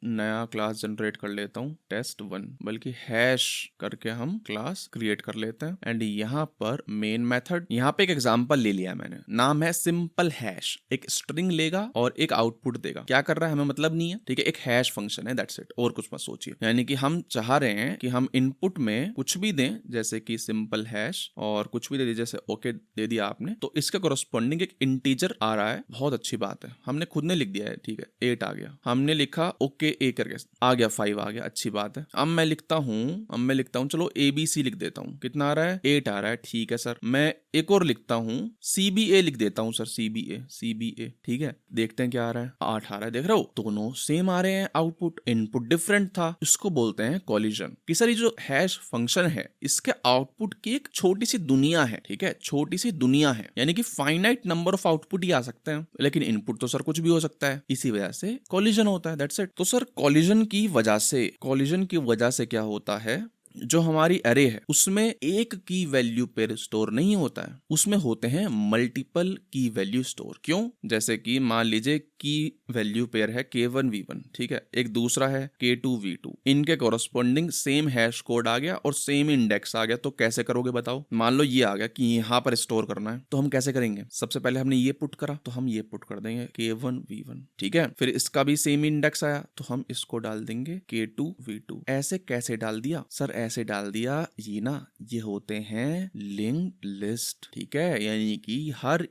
S1: नया क्लास जनरेट कर लेता हूँ, test1, बल्कि हैश करके हम क्लास क्रिएट कर लेते हैं। एंड यहाँ पर मेन मेथड, यहाँ पे एक एग्जांपल ले लिया मैंने, नाम है सिंपल हैश, एक स्ट्रिंग लेगा और एक आउटपुट आउटपुट देगा। क्या कर रहा है हमें मतलब नहीं है, ठीक है, एक हैश फंक्शन है, दैट्स इट, और कुछ मत सोचिए। यानी कि हम चाह रहे हैं कि हम इनपुट में कुछ भी दें, जैसे कि सिंपल हैश और कुछ भी दे दीजिए, जैसे ओके दे दिया आपने, तो इसके कोरस्पॉन्डिंग एक इंटीजर आ रहा है, बहुत अच्छी बात है, हमने खुद ने लिख दिया है, ठीक है, 8 आ गया, हमने लिखा ओके ए करके आ गया, 5 आ गया, अच्छी बात है। अब मैं लिखता हूँ चलो ABC लिख देता हूँ, कितना आ रहा है, 8 आ रहा है, ठीक है सर। मैं एक और लिखता हूँ, CBA लिख देता हूँ सर, CBA, ठीक है, देखते हैं क्या आ रहा है, 8 आ रहा है, देख रहे हो, दोनों सेम आ रहे हैं आउटपुट, इनपुट डिफरेंट था, इसको बोलते हैं कॉलिजन। कि सर ये जो हैश फंक्शन है इसके आउटपुट की एक छोटी सी दुनिया है, ठीक है, छोटी सी दुनिया है, यानी कि फाइनाइट नंबर ऑफ आउटपुट ही आ सकते हैं, लेकिन इनपुट तो सर कुछ भी हो सकता है, इसी वजह से कॉलिजन होता है, दैट्स इट। तो सर कॉलिजन की वजह से क्या होता है, जो हमारी एरे है उसमें एक की वैल्यू पेयर स्टोर नहीं होता है, उसमें होते हैं मल्टीपल की वैल्यू स्टोर। क्यों? जैसे कि मान लीजिए की वैल्यू पेयर है K1 V1, ठीक है, एक दूसरा है K2 V2, इनके कोरस्पॉन्डिंग सेम हैश कोड आ गया और सेम इंडेक्स आ गया, तो कैसे करोगे बताओ? मान लो ये आ गया कि यहाँ पर स्टोर करना है, तो हम कैसे करेंगे? सबसे पहले हमने ये पुट करा, तो हम ये पुट कर देंगे K1 V1, ठीक है, फिर इसका भी सेम इंडेक्स आया तो हम इसको डाल देंगे K2 V2। ऐसे कैसे डाल दिया सर? ऐसे डाल दिया, ये होते हैं लिंक्ड लिस्ट, ठीक है, यानी कि हर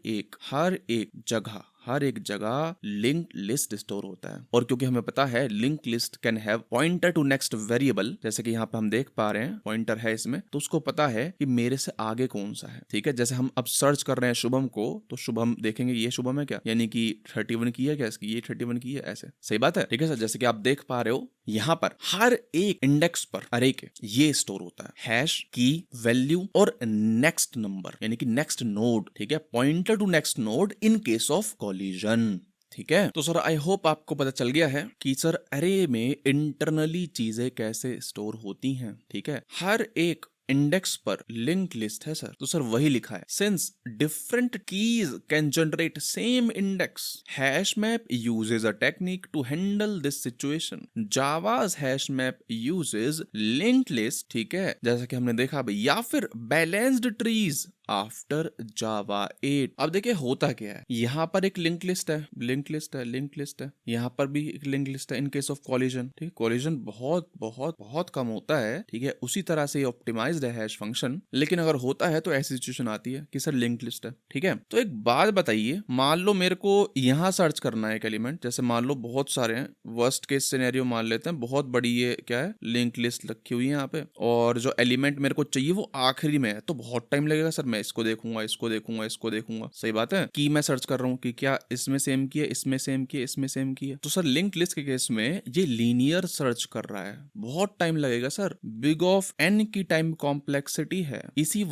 S1: एक जगह लिंक्ड लिस्ट स्टोर होता है। और क्योंकि हमें पता है linked list can have pointer to next variable, जैसे कि यहाँ पे हम देख पा रहे हैं पॉइंटर है इसमें, तो उसको पता है कि मेरे से आगे कौन सा है, ठीक है। जैसे हम अब सर्च कर रहे हैं शुभम को, तो शुभम देखेंगे ये शुभम है क्या, यानी कि 31 की है क्या इसकी, ये 31 की है, ऐसे सही बात है, ठीक है सर। जैसे कि आप देख पा रहे हो यहाँ पर हर एक इंडेक्स पर अरे के ये स्टोर होता है हैश की वैल्यू और नेक्स्ट नंबर, यानी कि नेक्स्ट नोड, ठीक है, pointer to next node in case of collision, ठीक है। तो सर आई होप आपको पता चल गया है कि सर अरे में इंटरनली चीजें कैसे स्टोर होती हैं, ठीक है। हर एक इंडेक्स पर लिंक लिस्ट है सर, तो सर वही लिखा है, since different keys can generate same index, hash map uses a technique to handle this situation. Java's hash map uses linked list, ठीक है, जैसा कि हमने देखा भाई, या फिर बैलेंस्ड ट्रीज आफ्टर जावा 8। अब देखिए होता क्या है, यहाँ पर एक लिंक लिस्ट है, यहाँ पर भी एक लिंक लिस्ट है इन केस ऑफ कॉलिजन, ठीक है। कॉलिजन बहुत बहुत बहुत कम होता है, ठीक है, उसी तरह से ऑप्टिमाइज्ड है हैश फंक्शन, लेकिन अगर होता है तो ऐसी सिचुएशन आती है कि सर लिंक लिस्ट है, ठीक है। तो एक बात बताइए, मान लो मेरे को यहाँ सर्च करना है एक एलिमेंट, जैसे मान लो बहुत सारे हैं, वर्स्ट केस सिनेरियो मान लेते हैं, बहुत बड़ी ये क्या है लिंक लिस्ट रखी हुई है यहाँ पे, और जो एलिमेंट मेरे को चाहिए वो आखिरी में है, तो बहुत टाइम लगेगा सर, मैं इसको देखूंगा, सही बात है कि मैं सर्च कर रहा हूँ कि क्या इसमें सेम की है, इसमें सेम की है, तो सर लिंक लिस्ट के केस में ये लीनियर सर्च कर रहा है, बहुत टाइम लगेगा सर, बिग ऑफ n की टाइम कॉम्प्लेक्सिटी है। इसी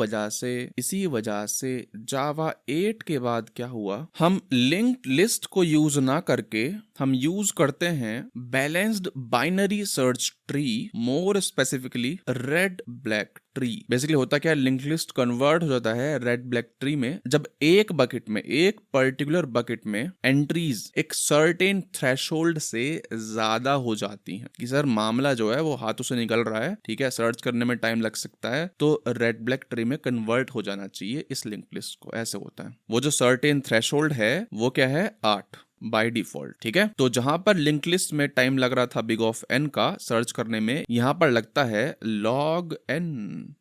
S1: वजह से जावा 8 के बाद क्या हुआ, हम लिंक्ड लिस्ट को यूज ना करके हम यूज करते हैं balanced binary search tree, more specifically red black tree. Basically होता क्या है, लिंक लिस्ट कन्वर्ट हो जाता है रेड ब्लैक ट्री में जब एक पर्टिकुलर बकेट में एंट्रीज एक सर्टेन थ्रेशोल्ड से ज्यादा हो जाती हैं, कि सर मामला जो है वो हाथों से निकल रहा है, ठीक है, सर्च करने में टाइम लग सकता है, तो रेड ब्लैक ट्री में कन्वर्ट हो जाना चाहिए इस लिंक लिस्ट को, ऐसे होता है। वो जो सर्टेन थ्रेशोल्ड है वो क्या है, 8 बाय डिफॉल्ट, ठीक है। तो जहां पर लिंक लिस्ट में टाइम लग रहा था बिग ऑफ n का सर्च करने में, यहां पर लगता है log n।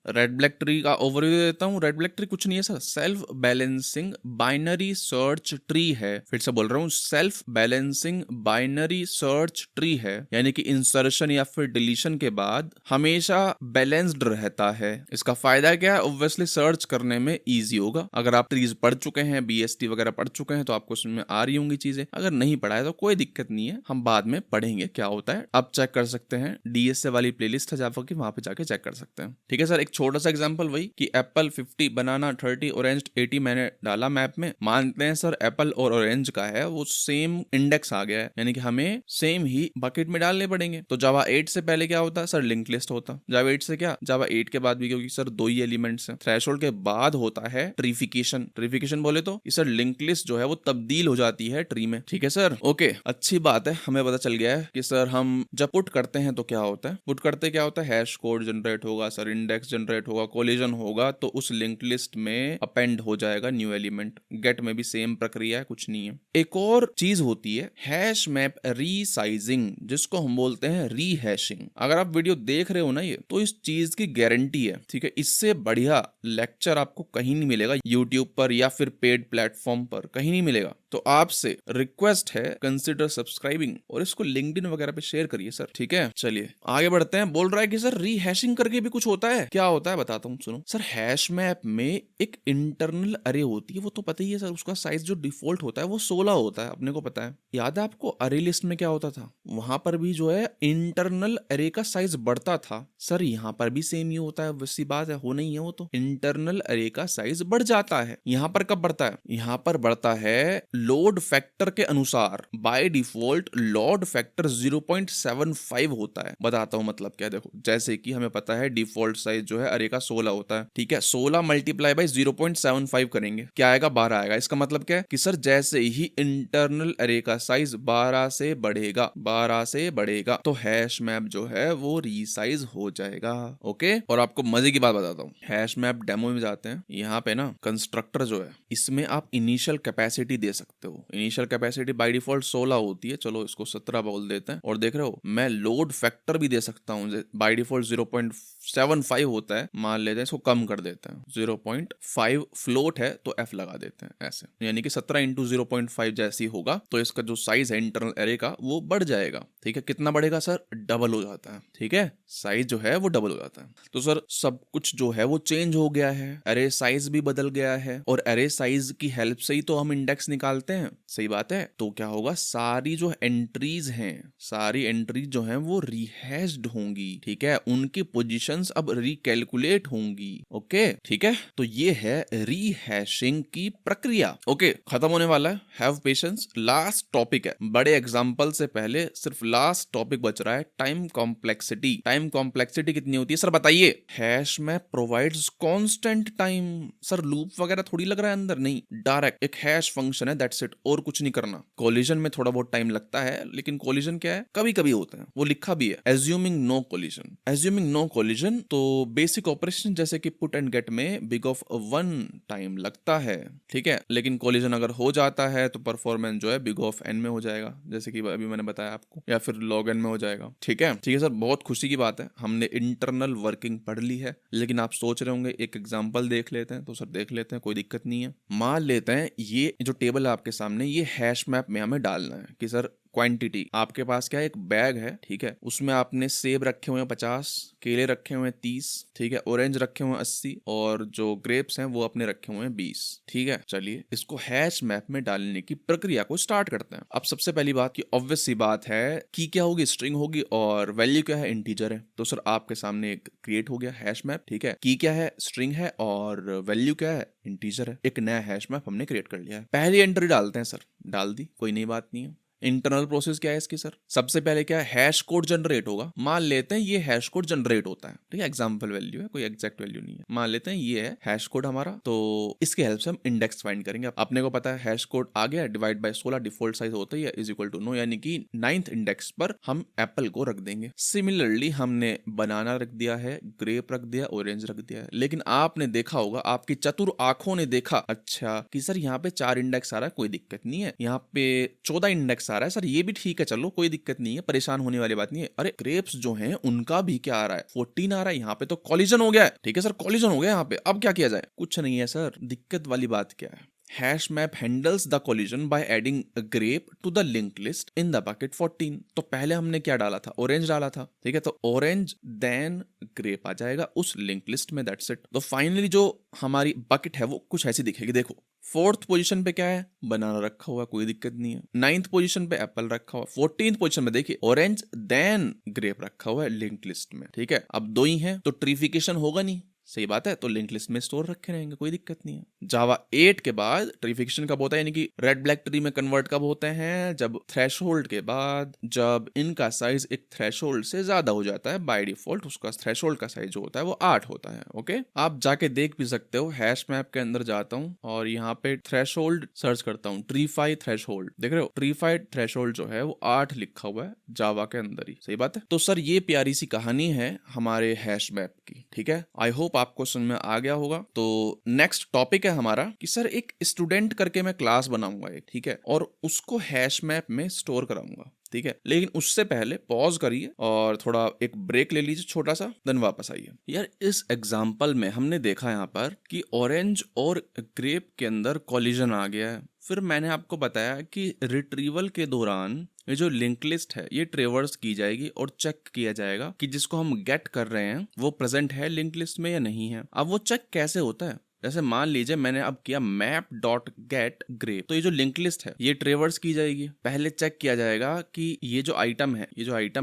S1: Red black tree का ओवरव्यू दे देता हूं। रेड ब्लैक ट्री कुछ नहीं है sir, self balancing binary search tree है। फिर से बोल रहा हूं, self balancing binary search tree है, यानी कि इंसर्शन या फिर डिलीशन के बाद हमेशा बैलेंस्ड रहता है। इसका फायदा क्या है, ऑब्वियसली सर्च करने में ईजी होगा। अगर आप ट्रीज पढ़ चुके हैं, BST वगैरह पढ़ चुके हैं, तो आपको उसमें आ रही होंगी चीजें, अगर नहीं पढ़ा है तो कोई दिक्कत नहीं है, हम बाद में पढ़ेंगे क्या होता है। आप चेक कर सकते हैं, DSA वाली प्लेलिस्ट है जावा की, वहां पे जाके चेक कर सकते हैं, ठीक है सर। एक छोटा सा एग्जांपल वही कि एप्पल 50, बनाना 30, ऑरेंज 80 मैंने डाला मैप में, मानते हैं सर एप्पल और ऑरेंज का है वो सेम इंडेक्स आ गया है, यानी कि हमें सेम ही बकेट में डालने पड़ेंगे। तो जावा 8 से पहले क्या होता है सर, लिंक लिस्ट होता। जावा 8 से क्या, जावा 8 के बाद भी, क्योंकि सर 2 ही एलिमेंट्स हैं, थ्रेशोल्ड के बाद होता है ट्रीफिकेशन बोले तो सर लिंक लिस्ट जो है वो तब्दील हो जाती है ट्री में, ठीक है सर। ओके, अच्छी बात है, हमें पता चल गया है कि सर हम जब पुट करते हैं तो क्या होता है, पुट करते क्या होता है, हैश कोड जनरेट होगा सर, इंडेक्स जनरेट होगा, कोलिजन होगा, तो उस लिंक्ड लिस्ट में अपेंड हो जाएगा न्यू एलिमेंट। गेट में भी सेम प्रक्रिया है, कुछ नहीं है। एक और चीज होती है हैश मैप रीसाइजिंग, जिसको हम बोलते हैं रीहैशिंग। अगर आप वीडियो देख रहे हो ना ये, तो इस चीज की गारंटी है, ठीक है, इससे बढ़िया लेक्चर आपको कहीं नहीं मिलेगा, यूट्यूब पर या फिर पेड प्लेटफॉर्म पर कहीं नहीं मिलेगा। तो आपसे रिक्वेस्ट है, कंसिडर सब्सक्राइबिंग और इसको लिंक्डइन वगैरह पे शेयर करिए सर, ठीक है। चलिए आगे बढ़ते हैं। बोल रहा है कि सर रीहैशिंग करके भी कुछ होता है। क्या होता है बताता हूँ, सुनो सर। हैश मैप में एक इंटरनल अरे होती है, वो तो पता ही है सर, उसका साइज जो डिफॉल्ट होता है वो 16 होता है, अपने को पता है। याद है आपको अरे लिस्ट में क्या होता था, वहां पर भी जो है इंटरनल अरे का साइज बढ़ता था। सर यहाँ पर भी सेम ही होता है, वैसी बात है, हो नहीं है वो तो, इंटरनल अरे का साइज बढ़ जाता है। यहाँ पर कब बढ़ता है, यहाँ पर बढ़ता है लोड फैक्टर के अनुसार। बाय डिफॉल्ट लोड फैक्टर 0.75 होता है। बताता हूँ मतलब क्या, देखो जैसे कि हमें पता है डिफॉल्ट साइज जो है अरे का 16 होता है, ठीक है। 16 मल्टीप्लाई बाय 0.75 करेंगे, क्या आएगा, 12 आएगा। इसका मतलब क्या है कि सर जैसे ही इंटरनल अरे का साइज 12 से बढ़ेगा, 12 से बढ़ेगा, तो हैश मैप जो है वो रीसाइज हो जाएगा। ओके, और आपको मजे की बात बताता हूँ, हैश मैप डेमो में जाते हैं। यहाँ पे ना कंस्ट्रक्टर जो है, इसमें आप इनिशियल कैपेसिटी दे सकते हो। इनिशियल कैपेसिटी बाय डिफॉल्ट 16 होती है, चलो इसको 17 बोल देते हैं। और देख रहे हो मैं लोड फैक्टर भी दे सकता हूँ, बाय डिफॉल्ट 0.75 होता है, मान लेते हैं इसको कम कर देते हैं, 0.5 फ्लोट है तो f लगा देते हैं ऐसे, यानी कि 17 इंटू 0.5 जैसी होगा, तो इसका जो साइज है इंटरनल एरे का वो बढ़ जाएगा। ठीक है, कितना बढ़ेगा सर, डबल हो जाता है। ठीक है, साइज जो है वो डबल हो जाता है। तो सर सब कुछ जो है वो चेंज हो गया है, एरे साइज भी बदल गया है, और एरे साइज की हेल्प से ही तो हम इंडेक्स निकालते हैं, सही बात है। तो क्या होगा, सारी जो एंट्रीज हैं, सारी एंट्रीज जो हैं वो रीहैश्ड होंगी। ठीक है, उनकी पोजीशंस अब रिकैलकुलेट होंगी। ओके, ठीक है, तो ये है रीहैशिंग की प्रक्रिया। ओके, खत्म होने वाला है, हैव पेशेंस, लास्ट टॉपिक है। बड़े एग्जांपल से पहले सिर्फ लास्ट टॉपिक बच रहा है, टाइम कॉम्प्लेक्सिटी। टाइम कॉम्प्लेक्सिटी कितनी होती है सर बताइए। Hash map provides constant time. Sir loop वगैरह थोड़ी लग रहा है अंदर, नहीं, डायरेक्ट एक हैश फंक्शन है, दैट्स इट, और कुछ नहीं करना। कोलिजन में थोड़ा बहुत टाइम लगता है, लेकिन कोलिजन क्या है, कभी कभी होता है, वो लिखा भी है, assuming no collision. Assuming no collision, तो बेसिक ऑपरेशन जैसे कि पुट एंड गेट में बिग ऑफ 1 टाइम लगता है। ठीक है, लेकिन कोलिजन अगर हो जाता है तो परफॉर्मेंस जो है बिग ऑफ n में हो जाएगा, जैसे कि अभी मैंने बताया आपको, या फिर log n में हो जाएगा। ठीक है, ठीक है सर, बहुत खुशी की बात है, हमने इंटरनल वर्किंग पढ़ ली है। लेकिन आप सोच रहे होंगे एक एग्जांपल देख लेते हैं, तो सर देख लेते हैं, कोई दिक्कत नहीं है। मान लेते हैं ये जो टेबल है आपके सामने, ये हैश मैप में हमें डालना है कि सर क्वांटिटी, आपके पास क्या है, एक बैग है, ठीक है, उसमें आपने सेब रखे हुए हैं 50, केले रखे हुए हैं 30, ठीक है, ऑरेंज रखे हुए हैं 80, और जो ग्रेप्स हैं वो अपने रखे हुए हैं 20। ठीक है, चलिए इसको हैश मैप में डालने की प्रक्रिया को स्टार्ट करते हैं। अब सबसे पहली बात की ऑब्वियस सी बात है कि क्या होगी, स्ट्रिंग होगी, और वैल्यू क्या है, इंटीजर है। तो सर आपके सामने एक क्रिएट हो गया हैश मैप। ठीक है, की क्या है, स्ट्रिंग है, और वैल्यू क्या है, इंटीजर है। एक नया हैश मैप हमने क्रिएट कर लिया है। पहली एंट्री डालते हैं सर, डाल दी, कोई नई बात नहीं है। इंटरनल प्रोसेस क्या है इसकी सर, सबसे पहले क्या है, हैश कोड जनरेट होगा। मान लेते हैं ये हैश कोड जनरेट होता है, ठीक है, एग्जांपल वैल्यू है, कोई एग्जैक्ट वैल्यू नहीं है। मान लेते हैं ये है हैश कोड हमारा, तो इसके हेल्प से हम इंडेक्स फाइंड करेंगे। अपने को पता है हैश कोड आ गया, डिवाइड बाय 16 डिफॉल्ट साइज होता है, इज इक्वल टू नो, यानी कि 9th इंडेक्स पर हम एप्पल को रख देंगे। सिमिलरली हमने बनाना रख दिया है, ग्रेप रख दिया, ऑरेंज रख दिया है। लेकिन आपने देखा होगा, आपकी चतुर आंखों ने देखा, अच्छा कि सर यहाँ पे 4 इंडेक्स आ रहा है, कोई दिक्कत नहीं है, यहाँ पे 14 इंडेक्स आ रहा है सर, ये भी ठीक है, चलो कोई दिक्कत नहीं है, परेशान होने वाली बात नहीं है। अरे ग्रेप्स जो हैं उनका भी क्या आ रहा है, 14 आ रहा है, यहाँ पे तो कॉलिजन हो गया है। ठीक है सर, कॉलिजन हो गया यहाँ पे, अब क्या किया जाए, कुछ नहीं है सर, दिक्कत वाली बात क्या है, hash map handles the collision by adding a grape to the linked list in the bucket 14। तो पहले हमने क्या डाला था, ऑरेंज डाला था, ठीक है, तो ऑरेंज देन ग्रेप आ जाएगा उस लिंक्ड लिस्ट में, दैट्स इट। तो फाइनली जो हमारी बकेट है वो कुछ ऐसी दिखेगी, देखो 4th पोजीशन पे क्या है, बनाना रखा हुआ, कोई दिक्कत नहीं है। 9th पोजीशन पे एप्पल रखा हुआ, 14th पोजीशन में देखिए ऑरेंज देन ग्रेप रखा हुआ है लिंक्ड लिस्ट में। ठीक है, अब 2 ही है तो ट्रिफिकेशन होगा नहीं, सही बात है, तो लिंक लिस्ट में स्टोर रखे रहेंगे, कोई दिक्कत नहीं है। जावा 8 के बाद ट्रीफिकेशन कब होता है, यानी कि रेड ब्लैक ट्री में कन्वर्ट कब होते हैं, जब थ्रेशोल्ड के बाद जब इनका साइज एक थ्रेशोल्ड से ज्यादा हो जाता है। बाय डिफॉल्ट उसका थ्रेशोल्ड का साइज जो होता है वो 8 होता है। ओके, आप जाके देख भी सकते हो, हैश मैप के अंदर जाता हूँ और यहाँ पे थ्रेशोल्ड सर्च करता हूँ, ट्रीफाई थ्रेशोल्ड, देख रहे हो ट्रीफाई थ्रेशोल्ड जो है वो 8 लिखा हुआ है जावा के अंदर ही। सही बात है। तो सर ये प्यारी सी कहानी है हमारे हैश मैप की, ठीक है। आई होप आपको समझ में आ गया होगा। तो नेक्स्ट टॉपिक है हमारा कि सर एक स्टूडेंट करके मैं क्लास बनाऊंगा एक, ठीक है, और उसको हैश मैप में स्टोर कराऊंगा, ठीक है। लेकिन उससे पहले पॉज करिए और थोड़ा एक ब्रेक ले लीजिए छोटा सा, देन वापस आइए। यार इस एग्जांपल में हमने देखा यहाँ पर कि ऑरेंज और ग्रेप के अंदर कॉलिजन आ गया है। फिर मैंने आपको बताया कि रिट्रीवल के दौरान ये जो लिंक लिस्ट है ये ट्रेवर्स की जाएगी और चेक किया जाएगा कि जिसको हम गेट कर रहे हैं वो प्रेजेंट है लिंक लिस्ट में या नहीं है। अब वो चेक कैसे होता है, जैसे मान लीजिए मैंने अब किया मैप डॉट गेट ग्रेप, तो ये जो लिंक लिस्ट है ये ट्रेवर्स की जाएगी। पहले चेक किया जाएगा कि ये जो आइटम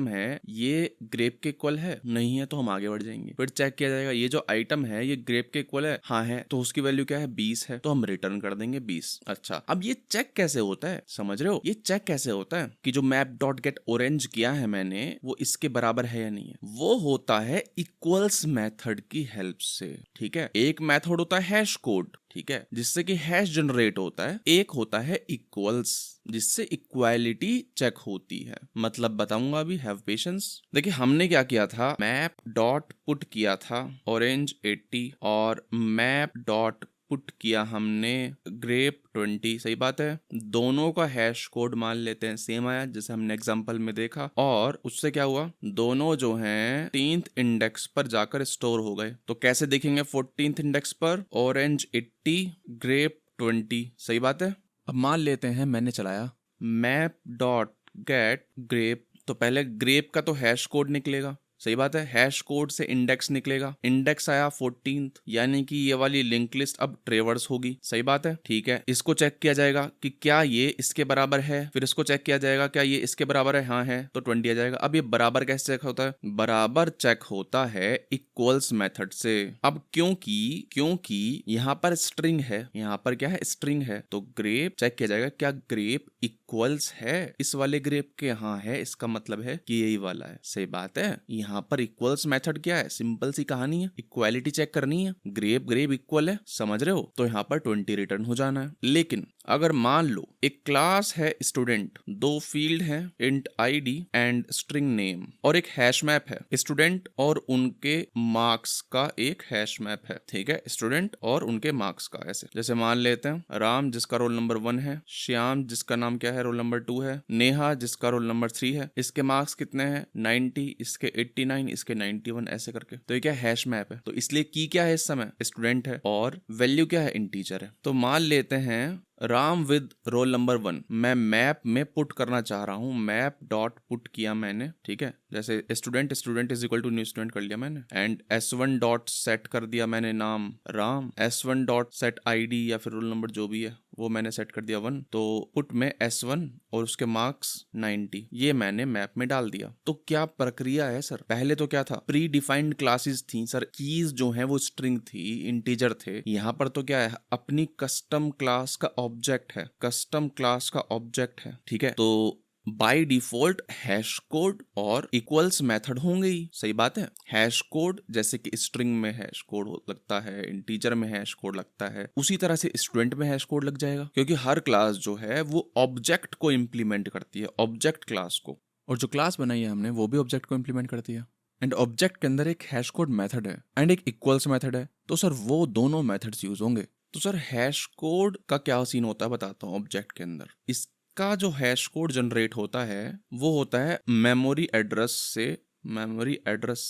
S1: है ये ग्रेप के इक्वल है, नहीं है तो हम आगे बढ़ जाएंगे। फिर चेक किया जाएगा ये जो आइटम है ये ग्रेप के इक्वल है, हाँ है, तो उसकी वैल्यू क्या है 20 है, तो हम रिटर्न कर देंगे 20। अच्छा, अब ये चेक कैसे होता है, समझ रहे हो, ये चेक कैसे होता है कि जो मैप डॉट गेट ऑरेंज किया है मैंने वो इसके बराबर है या नहीं है। वो होता है इक्वल्स मेथड की हेल्प से, ठीक है। एक मेथड होता है हैश कोड, ठीक है, जिससे कि हैश जनरेट होता है। एक होता है इक्वल्स, जिससे इक्वालिटी चेक होती है। मतलब बताऊंगा अभी, हैव पेशेंस। देखिए हमने क्या किया था, मैप डॉट पुट किया था ऑरेंज 80 और मैप डॉट पुट किया हमने ग्रेप 20। सही बात है, दोनों का हैश कोड मान लेते हैं सेम आया जैसे हमने एग्जांपल में देखा, और उससे क्या हुआ, दोनों जो हैं 14th इंडेक्स पर जाकर स्टोर हो गए। तो कैसे देखेंगे 14th इंडेक्स पर, ऑरेंज 80 ग्रेप 20। सही बात है। अब मान लेते हैं मैंने चलाया मैप डॉट गेट ग्रेप, तो पहले ग्रेप का तो हैश कोड निकलेगा। सही बात है, हैश कोड से इंडेक्स निकलेगा, इंडेक्स आया 14th, यानी कि ये वाली लिंक लिस्ट अब ट्रेवर्स होगी। सही बात है, ठीक है। इसको चेक किया जाएगा कि क्या ये इसके बराबर है, फिर इसको चेक किया जाएगा क्या ये इसके बराबर है, हाँ है, तो 20 आ जाएगा। अब ये बराबर कैसे चेक होता है, बराबर चेक होता है इक्वल्स मेथड से। अब क्योंकि यहाँ पर स्ट्रिंग है, यहाँ पर क्या है स्ट्रिंग है, तो ग्रेप चेक किया जाएगा क्या ग्रेप इक्वल्स है इस वाले ग्रेप के, हाँ है, इसका मतलब है कि यही वाला है। सही बात है। यहाँ पर इक्वल्स मेथड क्या है, सिंपल सी कहानी है, इक्वालिटी चेक करनी है, ग्रेप इक्वल है, समझ रहे हो, तो यहाँ पर 20 रिटर्न हो जाना है। लेकिन अगर मान लो एक क्लास है स्टूडेंट, दो फील्ड है int ID and string name, और एक हैश मैप है स्टूडेंट और उनके मार्क्स का एक हैश मैप है, ठीक है, स्टूडेंट और उनके मार्क्स का। ऐसे जैसे मान लेते हैं राम जिसका रोल नंबर 1 है, श्याम जिसका नाम क्या है रोल नंबर 2 है, नेहा जिसका रोल नंबर 3 है, इसके मार्क्स कितने हैं 90, इसके 89, इसके 91, ऐसे करके। तो ये क्या हैश मैप है, तो इसलिए की क्या है इस समय स्टूडेंट है और वैल्यू क्या है इंटीजर है। तो मान लेते हैं राम विद रोल नंबर 1 मैं मैप में पुट करना चाह रहा हूं, मैप डॉट पुट किया मैंने, ठीक है, जैसे student is equal to new student कर लिया मैंने, एंड S1 डॉट सेट कर दिया मैंने नाम Ram, S1 dot set ID या फिर रोल नंबर जो भी है वो मैंने सेट कर दिया 1, तो पुट में S1 और उसके मार्क्स 90, ये मैंने मैप में डाल दिया। तो क्या प्रक्रिया है सर, पहले तो क्या था, प्री डिफाइंड क्लासेस थी सर, कीज जो है वो स्ट्रिंग थी, इंटीजर थे। यहाँ पर तो क्या है, अपनी कस्टम क्लास का ऑब्जेक्ट है, कस्टम क्लास का ऑब्जेक्ट है, ठीक है। तो बाय डिफॉल्ट हैश कोड और इक्वल्स मेथड होंगे ही। सही बात है, हैश कोड जैसे कि स्ट्रिंग में हैश कोड लगता है, इंटीजर में हैश कोड लगता है, उसी तरह से स्टूडेंट में हैश कोड लग जाएगा, क्योंकि हर क्लास जो है वो ऑब्जेक्ट को इम्प्लीमेंट करती है, ऑब्जेक्ट क्लास को, और जो क्लास बनाई है हमने वो भी ऑब्जेक्ट को इम्प्लीमेंट करती है। एंड ऑब्जेक्ट के अंदर एक हैश कोड मेथड है एंड एक इक्वल्स मेथड है, तो सर वो दोनों मेथड्स यूज होंगे। तो सर हैश कोड का क्या सीन होता है बताता हूँ। ऑब्जेक्ट के अंदर इसका जो हैश कोड जनरेट होता है वो होता है मेमोरी एड्रेस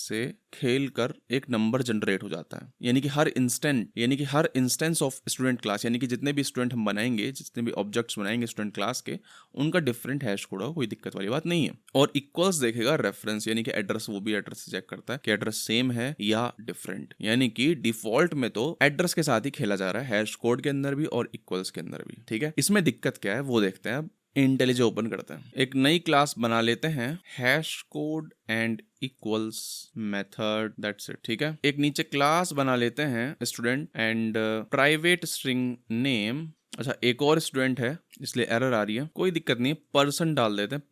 S1: से खेल कर एक नंबर जनरेट हो जाता है, यानी कि हर इंस्टेंस ऑफ स्टूडेंट क्लास, यानी कि जितने भी स्टूडेंट हम बनाएंगे, जितने भी ऑब्जेक्ट्स बनाएंगे स्टूडेंट क्लास के, उनका डिफरेंट हैश कोड होगा, कोई दिक्कत वाली बात नहीं है। और इक्वल्स देखेगा रेफरेंस, यानी कि एड्रेस, वो भी एड्रेस चेक करता है कि एड्रेस सेम है या डिफरेंट, यानी कि डिफॉल्ट में तो एड्रेस के साथ ही खेला जा रहा है, हैश कोड के अंदर भी और इक्वल्स के अंदर भी, ठीक है। इसमें दिक्कत क्या है वो देखते हैं अब। इंटेलिजे ओपन करते हैं, एक नई क्लास बना लेते हैं, hash code and equals method, that's it. ठीक है, एक नीचे क्लास बना लेते हैं student and private string name. अच्छा, एक और स्टूडेंट है इसलिए एरर आ रही है, कोई दिक्कत नहीं है, पर्सन डाल देते हैं,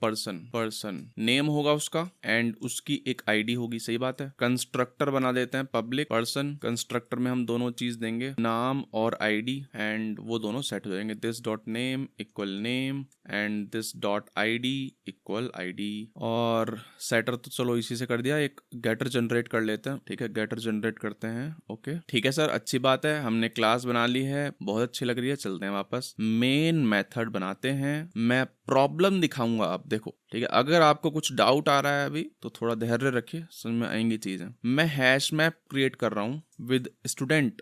S1: पर्सन नेम होगा उसका एंड उसकी एक आईडी होगी, सही बात है। कंस्ट्रक्टर बना देते हैं पब्लिक पर्सन, कंस्ट्रक्टर में हम दोनों चीज देंगे, नाम और आईडी, एंड वो दोनों सेट हो जाएंगे, this dot name equal name and this dot ID equal ID. और सेटर तो चलो इसी से कर दिया, एक गेटर जनरेट कर लेते हैं। ठीक है, गेटर जनरेट करते हैं। ओके ठीक है सर, अच्छी बात है, हमने क्लास बना ली है, बहुत अच्छी लग रही है। चलते हैं वापस, मेन मेथड बनाते हैं। मैं प्रॉब्लम दिखाऊंगा, आप देखो। ठीक है, अगर आपको कुछ डाउट आ रहा है अभी तो थोड़ा धैर्य रखिए, समझ में आएंगी चीजें। मैं हैश मैप क्रिएट कर रहा हूं विद स्टूडेंट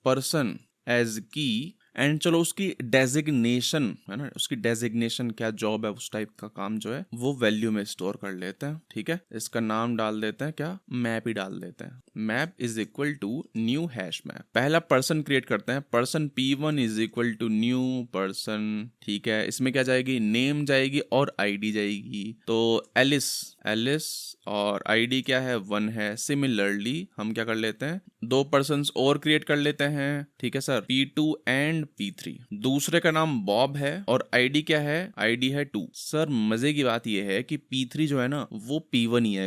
S1: पर्सन एज की, एंड चलो उसकी डेजिग्नेशन है ना, उसकी डेजिग्नेशन क्या जॉब है, उस टाइप का काम जो है वो वैल्यू में स्टोर कर लेते हैं। ठीक है, इसका नाम डाल देते हैं क्या, मैप ही डाल देते हैं। Map is equal to new hash map. पहला पर्सन क्रिएट करते हैं, person P1 is equal to new person. ठीक है, इसमें क्या जाएगी, नेम जाएगी और आईडी जाएगी, तो एलिस और आईडी क्या है, 1 है। सिमिलरली हम क्या कर लेते हैं, 2 पर्सन्स और क्रिएट कर लेते हैं। ठीक है सर, P2 एंड P3। दूसरे का नाम बॉब है और आईडी क्या है, आईडी है 2। सर मजे की बात यह है कि P3 जो है ना वो P1 ही है,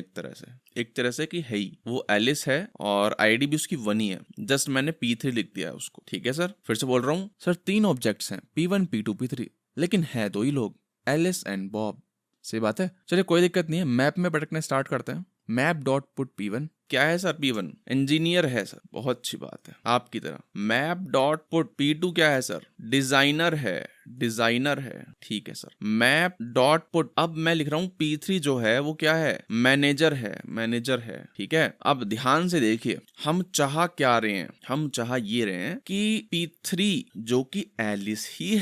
S1: एक तरह से कि है ही, वो एलिस है और आईडी भी उसकी 1 ही है, जस्ट मैंने P3 लिख दिया उसको। ठीक है सर, फिर से बोल रहा हूँ सर, 3 ऑब्जेक्ट्स हैं, P1 P2 P3, लेकिन है 2 ही लोग, एलिस एंड बॉब। सही बात है, चलिए कोई दिक्कत नहीं है, मैप में भटकने स्टार्ट करते हैं। मैप डॉट पुट P1, क्या है सर, P1 इंजीनियर है सर, बहुत अच्छी बात है आपकी तरह। मैप डॉट पुट P2 क्या है सर, डिजाइनर है। ठीक है सर, मैप डॉट पुट, अब मैं लिख रहा हूँ P3 जो है वो क्या है, मैनेजर है। ठीक है, अब ध्यान से देखिए, हम चाह क्या रहे हैं, हम चाह ये रहे हैं कि P3 जो कि एलिस ही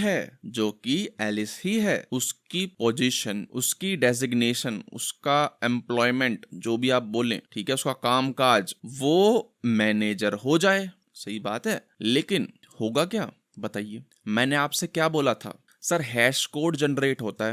S1: है, उसकी पोजीशन, उसकी डेजिग्नेशन, उसका एम्प्लॉयमेंट, जो भी आप बोलें, ठीक है, उसका कामकाज, वो मैनेजर हो जाए। सही बात है, लेकिन होगा क्या बताइए, मैंने आपसे क्या बोला था सर, हैश कोड जनरेट होता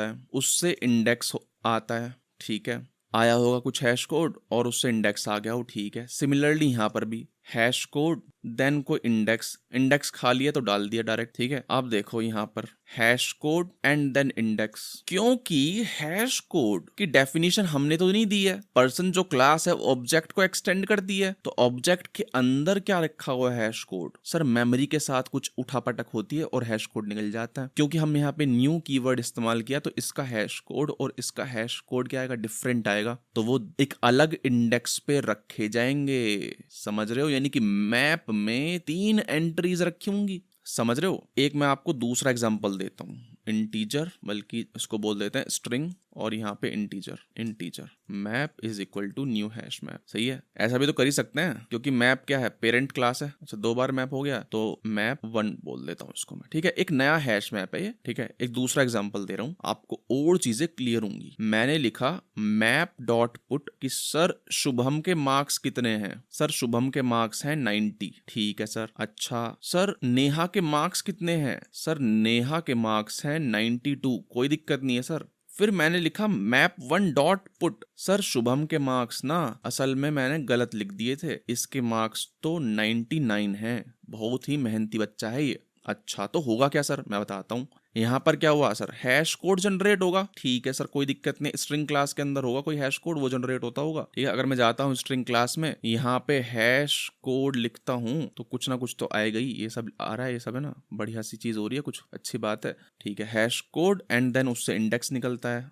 S1: है, उससे इंडेक्स आता है। ठीक है, आया होगा कुछ हैश कोड और उससे इंडेक्स आ गया हो। ठीक है, सिमिलरली यहाँ पर भी हैश कोड देन कोई इंडेक्स खा लिया तो डाल दिया डायरेक्ट। ठीक है, अब देखो यहाँ पर hash code and then index, क्योंकि हैश कोड की डेफिनेशन हमने तो नहीं दी है, पर्सन जो क्लास है ऑब्जेक्ट को एक्सटेंड कर दी है, तो ऑब्जेक्ट के अंदर क्या रखा हुआ है, हैश कोड। सर मेमोरी के साथ कुछ उठापटक होती है और हैश कोड निकल जाता है, क्योंकि हमने यहाँ पे न्यू कीवर्ड इस्तेमाल किया, तो इसका हैश कोड और इसका हैश कोड क्या आएगा, डिफरेंट आएगा, तो वो एक अलग इंडेक्स पे रखे जाएंगे। समझ रहे हो, यानी कि मैप में 3 एंट्रीज रखी होंगी, समझ रहे हो। एक मैं आपको दूसरा एग्जांपल देता हूँ, इंटीजर, बल्कि इसको बोल देते हैं स्ट्रिंग, और यहाँ पे integer map is equal to new hash map. सही है, ऐसा भी तो कर ही सकते हैं, क्योंकि मैप क्या है, पेरेंट क्लास है। अच्छा, 2 बार मैप हो गया तो मैप 1 बोल देता हूँ इसको मैं। ठीक है, एक नया हैश मैप है ये। ठीक है, एक दूसरा एग्जांपल दे रहा हूँ, आपको और चीजें क्लियर होंगी। मैंने लिखा मैप डॉट पुट कि सर शुभम के मार्क्स कितने हैं, सर शुभम के मार्क्स हैं 90। ठीक है सर, अच्छा सर नेहा के मार्क्स कितने हैं, सर नेहा के मार्क्स हैं 92, कोई दिक्कत नहीं है सर। फिर मैंने लिखा map 1 dot put, sir Shubham के मार्क्स ना असल में मैंने गलत लिख दिए थे, इसके मार्क्स तो 99 हैं, बहुत ही मेहनती बच्चा है ये। अच्छा, तो होगा क्या सर, मैं बताता हूँ। यहाँ पर क्या हुआ सर, हैश कोड जनरेट होगा। ठीक है सर, कोई दिक्कत नहीं, स्ट्रिंग क्लास के अंदर होगा कोई हैश कोड, वो जनरेट होता होगा। ठीक है, अगर मैं जाता हूँ स्ट्रिंग क्लास में, यहाँ पे हैश कोड लिखता हूँ तो कुछ ना कुछ तो आएगा ही, ये सब आ रहा है, ये सब है ना, बढ़िया सी चीज हो रही है, कुछ अच्छी बात है। ठीक है, हैश कोड एंड देन उससे इंडेक्स निकलता है,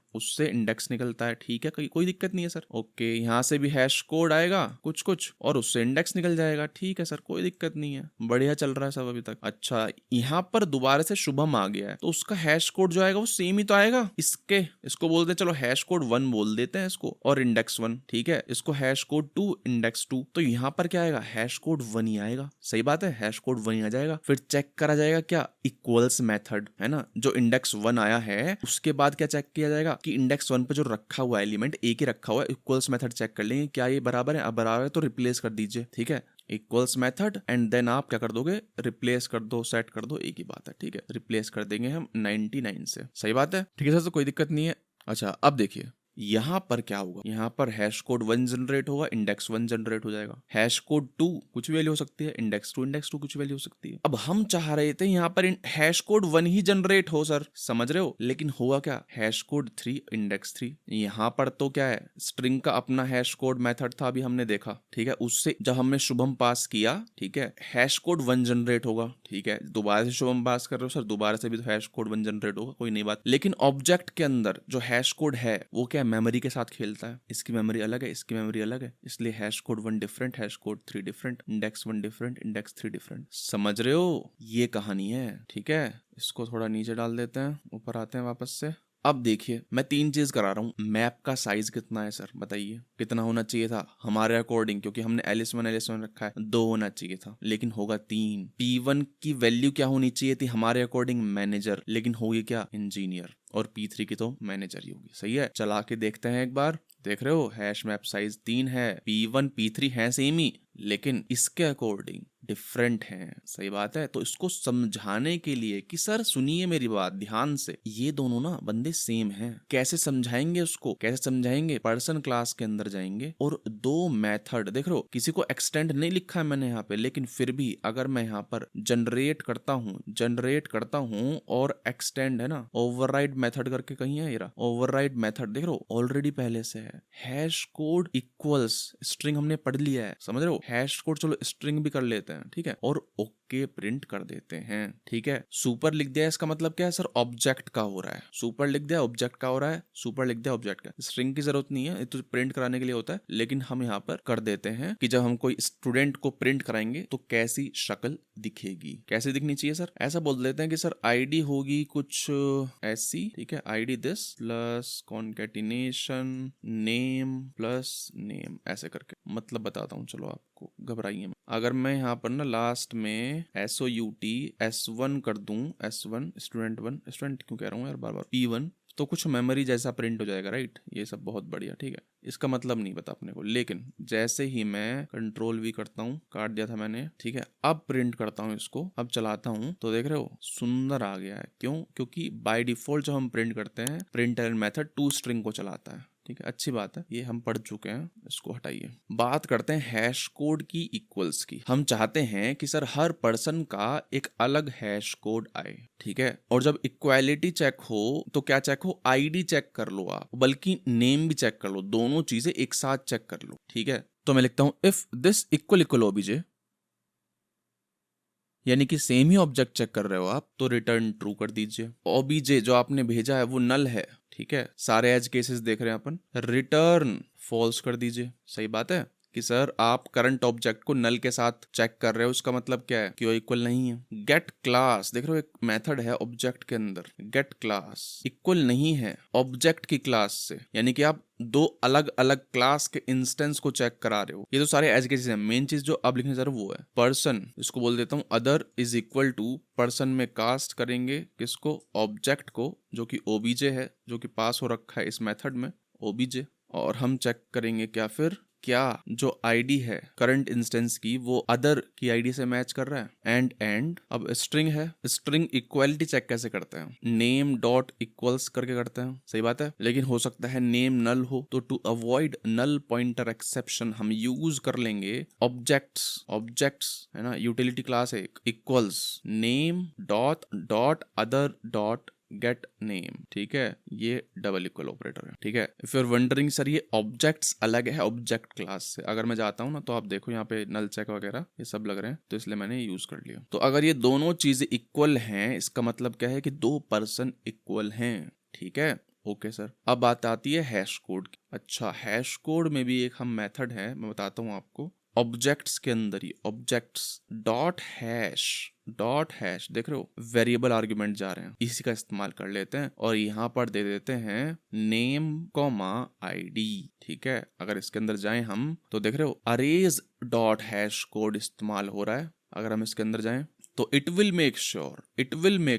S1: ठीक है, कोई दिक्कत नहीं है सर। ओके, यहाँ से भी हैश कोड आएगा कुछ और उससे इंडेक्स निकल जाएगा। ठीक है सर, कोई दिक्कत नहीं है, बढ़िया चल रहा है सब अभी तक। अच्छा, यहाँ पर दोबारा से शुभम आ गया है, तो उसका हैश कोड जो आएगा वो सेम ही तो आएगा। इसको बोलते हैं, चलो हैश कोड 1 बोल देते हैं इसको, और इंडेक्स 1। ठीक है, इसको हैश कोड 2 इंडेक्स 2, तो यहाँ पर क्या आएगा, हैश कोड 1 ही आएगा। सही बात है, हैश कोड 1 ही आ जाएगा। फिर चेक करा जाएगा क्या, इक्वल्स मेथड है ना, जो इंडेक्स 1 आया है उसके बाद क्या चेक किया जाएगा कि इंडेक्स 1 पे जो रखा हुआ एलिमेंट एक ही रखा हुआ है, इक्वल्स मेथड चेक कर लेंगे क्या ये बराबर है, अब बराबर है तो रिप्लेस कर दीजिए। ठीक है, इक्वल्स मेथड एंड देन आप क्या कर दोगे, रिप्लेस कर दो, सेट कर दो, एक ही बात है, ठीक है। रिप्लेस कर देंगे हम 99 से, सही बात है, ठीक है सर, तो कोई दिक्कत नहीं है। अच्छा अब देखिए यहाँ पर क्या होगा, यहाँ पर हैश कोड 1 जनरेट होगा, इंडेक्स 1 जनरेट हो जाएगा, हैश कोड 2 कुछ वैल्यू हो सकती है, इंडेक्स 2 कुछ वैल्यू हो सकती है। अब हम चाह रहे थे यहाँ पर हैश कोड 1 ही जनरेट हो सर, समझ रहे हो, लेकिन हुआ क्या, हैश कोड 3 इंडेक्स 3। यहाँ पर तो क्या है, स्ट्रिंग का अपना हैश कोड मेथड था, अभी हमने देखा, ठीक है, उससे जब हमने शुभम पास किया, ठीक है, हैश कोड 1 जनरेट होगा, ठीक है, दोबारा से शुभम पास कर रहे हो सर, दोबारा से भी तो हैश कोड 1 जनरेट होगा, कोई नई बात। लेकिन ऑब्जेक्ट के अंदर जो हैश कोड है वो क्या मेमोरी के साथ खेलता है, इसकी मेमोरी अलग है, इसकी मेमोरी अलग है, इसलिए hash code 1 different, hash code 3 different, index 1 different, index 3 different. समझ रहे हो, ये कहानी है, ठीक है। इसको थोड़ा नीचे डाल देते हैं, ऊपर आते हैं वापस से। अब देखिए मैं 3 चीज करा रहा हूँ, मैप का साइज कितना है सर बताइए, कितना होना चाहिए था हमारे अकॉर्डिंग, क्योंकि हमने LS1 रखा है, 2 होना चाहिए था, लेकिन होगा 3। P1 की वैल्यू क्या होनी चाहिए थी हमारे अकॉर्डिंग, मैनेजर, लेकिन होगी क्या, इंजीनियर, और P3 की तो मैनेजर ही होगी, सही है। चला के देखते हैं एक बार, देख रहे हो हैश मैप साइज 3 है, P1 P3 है सेम ही, लेकिन इसके अकॉर्डिंग डिफरेंट हैं, सही बात है। तो इसको समझाने के लिए कि सर सुनिए मेरी बात ध्यान से, ये दोनों ना बंदे सेम हैं, कैसे समझाएंगे उसको, कैसे समझाएंगे, पर्सन क्लास के अंदर जाएंगे और 2 मेथड, देख रहे हो किसी को एक्सटेंड नहीं लिखा है मैंने यहाँ पे, लेकिन फिर भी अगर मैं यहाँ पर जनरेट करता हूँ और एक्सटेंड है ना, ओवरराइड मेथड करके कहीं है ये ओवरराइड मेथड, देख रहे हो ऑलरेडी पहले से है। हैश कोड इक्वल्स स्ट्रिंग हमने पढ़ लिया है, समझ रहे हो, हैश कोड चलो स्ट्रिंग भी कर लेते हैं, ठीक है, और ओके प्रिंट कर देते हैं, ठीक है। सुपर लिख दिया, इसका मतलब क्या है सर, ऑब्जेक्ट का हो रहा है, सुपर लिख दिया ऑब्जेक्ट का हो रहा है, सुपर लिख दिया ऑब्जेक्ट का, स्ट्रिंग की जरूरत नहीं है, तो प्रिंट कराने के लिए होता है, लेकिन हम यहाँ पर कर देते हैं कि जब हम कोई स्टूडेंट को प्रिंट कराएंगे तो कैसी शक्ल दिखेगी, कैसे दिखनी चाहिए सर, ऐसा बोल देते हैं कि सर आईडी होगी कुछ ऐसी, ठीक है, ID this plus concatenation name plus name, ऐसे करके, मतलब बताता हूँ चलो आपको, घबराइए। अगर मैं यहाँ पर ना लास्ट में SOUT S1 कर दूं, S1 स्टूडेंट क्यों कह रहा हूँ यार बार बार, P1, तो कुछ मेमोरी जैसा प्रिंट हो जाएगा, राइट, ये सब बहुत बढ़िया, ठीक है, इसका मतलब नहीं पता अपने को, लेकिन जैसे ही मैं कंट्रोल V करता हूँ, काट दिया था मैंने, ठीक है, अब प्रिंट करता हूँ इसको, अब चलाता हूँ तो देख रहे हो सुंदर आ गया है, क्यों, क्योंकि बाय डिफॉल्ट जो हम प्रिंट करते हैं प्रिंट मेथड 2 स्ट्रिंग को चलाता है, ठीक है, अच्छी बात है, ये हम पढ़ चुके हैं, इसको हटाइए। बात करते हैं हैश कोड की इक्वल्स की। हम चाहते हैं कि सर हर पर्सन का एक अलग हैश कोड आए, ठीक है, और जब इक्वालिटी चेक हो तो क्या चेक हो, आईडी चेक कर लो आप, बल्कि नेम भी चेक कर लो, दोनों चीजें एक साथ चेक कर लो, ठीक है। तो मैं लिखता हूं इफ दिस इक्वल ओबीजे, यानी कि सेम ही ऑब्जेक्ट चेक कर रहे हो आप, तो रिटर्न ट्रू कर दीजिए। ओबीजे जो आपने भेजा है वो नल है, ठीक है, सारे एज केसेस देख रहे हैं अपन, रिटर्न फॉल्स कर दीजिए। सही बात है कि सर आप करंट ऑब्जेक्ट को नल के साथ चेक कर रहे हो, उसका मतलब क्या है कि वो इक्वल नहीं है। गेट क्लास, देख रहे हो एक मेथड है ऑब्जेक्ट के अंदर, गेट क्लास इक्वल नहीं है ऑब्जेक्ट की क्लास से, यानी कि आप 2 अलग अलग क्लास के इंस्टेंस को चेक करा रहे हो। ये तो सारे एज केसेस हैं, मेन चीज जो अब लिखने जा रहा हूं वो है पर्सन, इसको बोल देता हूँ other is equal to, person में कास्ट करेंगे किसको, ऑब्जेक्ट को, जो कि ओबीजे है, जो कि पास हो रखा है इस मेथड में ओबीजे, और हम चेक करेंगे क्या, फिर क्या जो आईडी है करंट इंस्टेंस की वो अदर की आईडी से मैच कर रहा है, एंड अब स्ट्रिंग है, स्ट्रिंग इक्वालिटी चेक कैसे करते हैं, नेम डॉट इक्वल्स करके करते हैं, सही बात है, लेकिन हो सकता है नेम नल हो, तो to avoid null pointer exception हम यूज कर लेंगे ऑब्जेक्ट्स है ना, यूटिलिटी क्लास है equals name dot other dot get name, ठीक है, ये डबल इक्वल ऑपरेटर है, ठीक है। If you are wondering sir ये ऑब्जेक्ट्स अलग है ऑब्जेक्ट क्लास से, अगर मैं जाता हूँ ना तो आप देखो यहाँ पे नल चेक वगैरह ये सब लग रहे हैं, तो इसलिए मैंने यूज कर लिया। तो अगर ये दोनों चीजें इक्वल हैं, इसका मतलब क्या है कि 2 पर्सन इक्वल हैं, ठीक है, ओके सर। अब बात आती है हैश कोड की। अच्छा, हैश कोड में भी एक हम मेथड है, मैं बताता हूँ आपको, ऑब्जेक्ट्स के अंदर ही ऑब्जेक्ट्स डॉट हैश देख रहे हो वेरिएबल आर्गुमेंट जा रहे हैं, इसी का इस्तेमाल कर लेते हैं और यहाँ पर दे देते हैं नेम कॉमा आईडी, ठीक है। अगर इसके अंदर जाएं हम तो देख रहे हो अरेज डॉट हैश कोड इस्तेमाल हो रहा है। अगर हम इसके अंदर जाएं तो इट विल मेक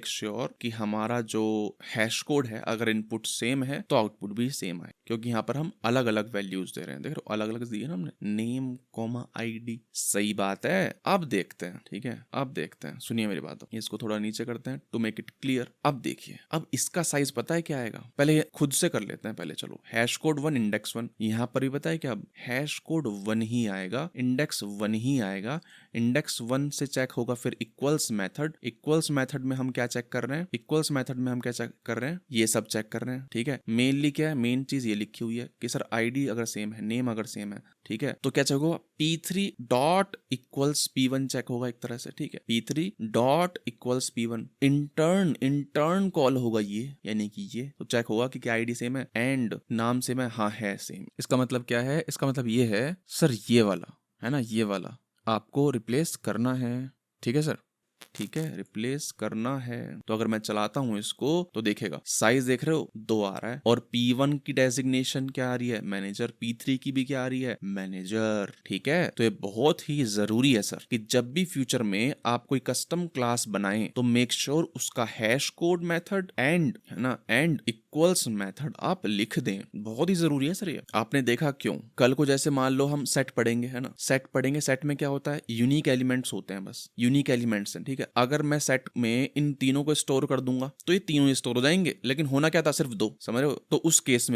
S1: श्योर कि हमारा जो हैश कोड है अगर इनपुट सेम है तो आउटपुट भी सेम आए, क्योंकि यहाँ पर हम अलग अलग वैल्यूज दे रहे हैं। देख रहे हो अलग अलग दिए ना हमने, नेम कॉमा आईडी। सही बात है। अब देखते हैं, ठीक है, अब देखते हैं, सुनिए मेरी बात, इसको थोड़ा नीचे करते हैं टू मेक इट क्लियर। अब देखिए, अब इसका साइज पता है क्या आएगा, पहले खुद से कर लेते हैं। पहले चलो हैश कोड 1 इंडेक्स 1, यहाँ पर भी पता है क्या, अब हैश कोड 1 ही आएगा, इंडेक्स 1 ही आएगा। इंडेक्स 1 से चेक होगा फिर इक्वल्स मेथड। इक्वल्स मेथड में हम क्या चेक कर रहे हैं, इक्वल्स मेथड में हम क्या चेक कर रहे हैं, ये सब चेक कर रहे हैं। ठीक है, मेनली क्या है, मेन चीज ये लिखी हुई है कि सर आईडी अगर सेम है, नेम अगर सेम है, ठीक है, तो क्या चेक होगा, p3 dot equals p1 check होगा एक तरह से। ठीक है, p3 dot equals p1, intern call होगा ये, यानी कि ये तो चेक होगा कि क्या आईडी सेम है, एंड नाम सेम है, हाँ है सेम। इसका मतलब क्या है, इसका मतलब ये है सर, ये वाला है ना, ये वाला आपको रिप्लेस करना है। ठीक है सर, ठीक है, रिप्लेस करना है। तो अगर मैं चलाता हूं इसको तो देखेगा साइज देख रहे हो 2 आ रहा है, और P1 की डेजिग्नेशन क्या आ रही है, मैनेजर। P3 की भी क्या आ रही है, मैनेजर। ठीक है, तो ये बहुत ही जरूरी है सर कि जब भी फ्यूचर में आप कोई कस्टम क्लास बनाएं तो मेक श्योर उसका हैश कोड मेथड एंड, है ना, एंड इक्वल्स मेथड आप लिख दें। बहुत ही जरूरी है सर ये। आपने देखा क्यों, कल को जैसे मान लो हम सेट पढ़ेंगे, है ना, सेट पढ़ेंगे, सेट में क्या होता है, यूनिक एलिमेंट्स होते हैं, बस यूनिक एलिमेंट्स हैं। ठीक है, अगर मैं सेट में इन तीनों को स्टोर कर दूंगा तो ये तीनों स्टोर हो जाएंगे, लेकिन होना क्या था, सिर्फ 2, समझ रहे हो। तो उस केस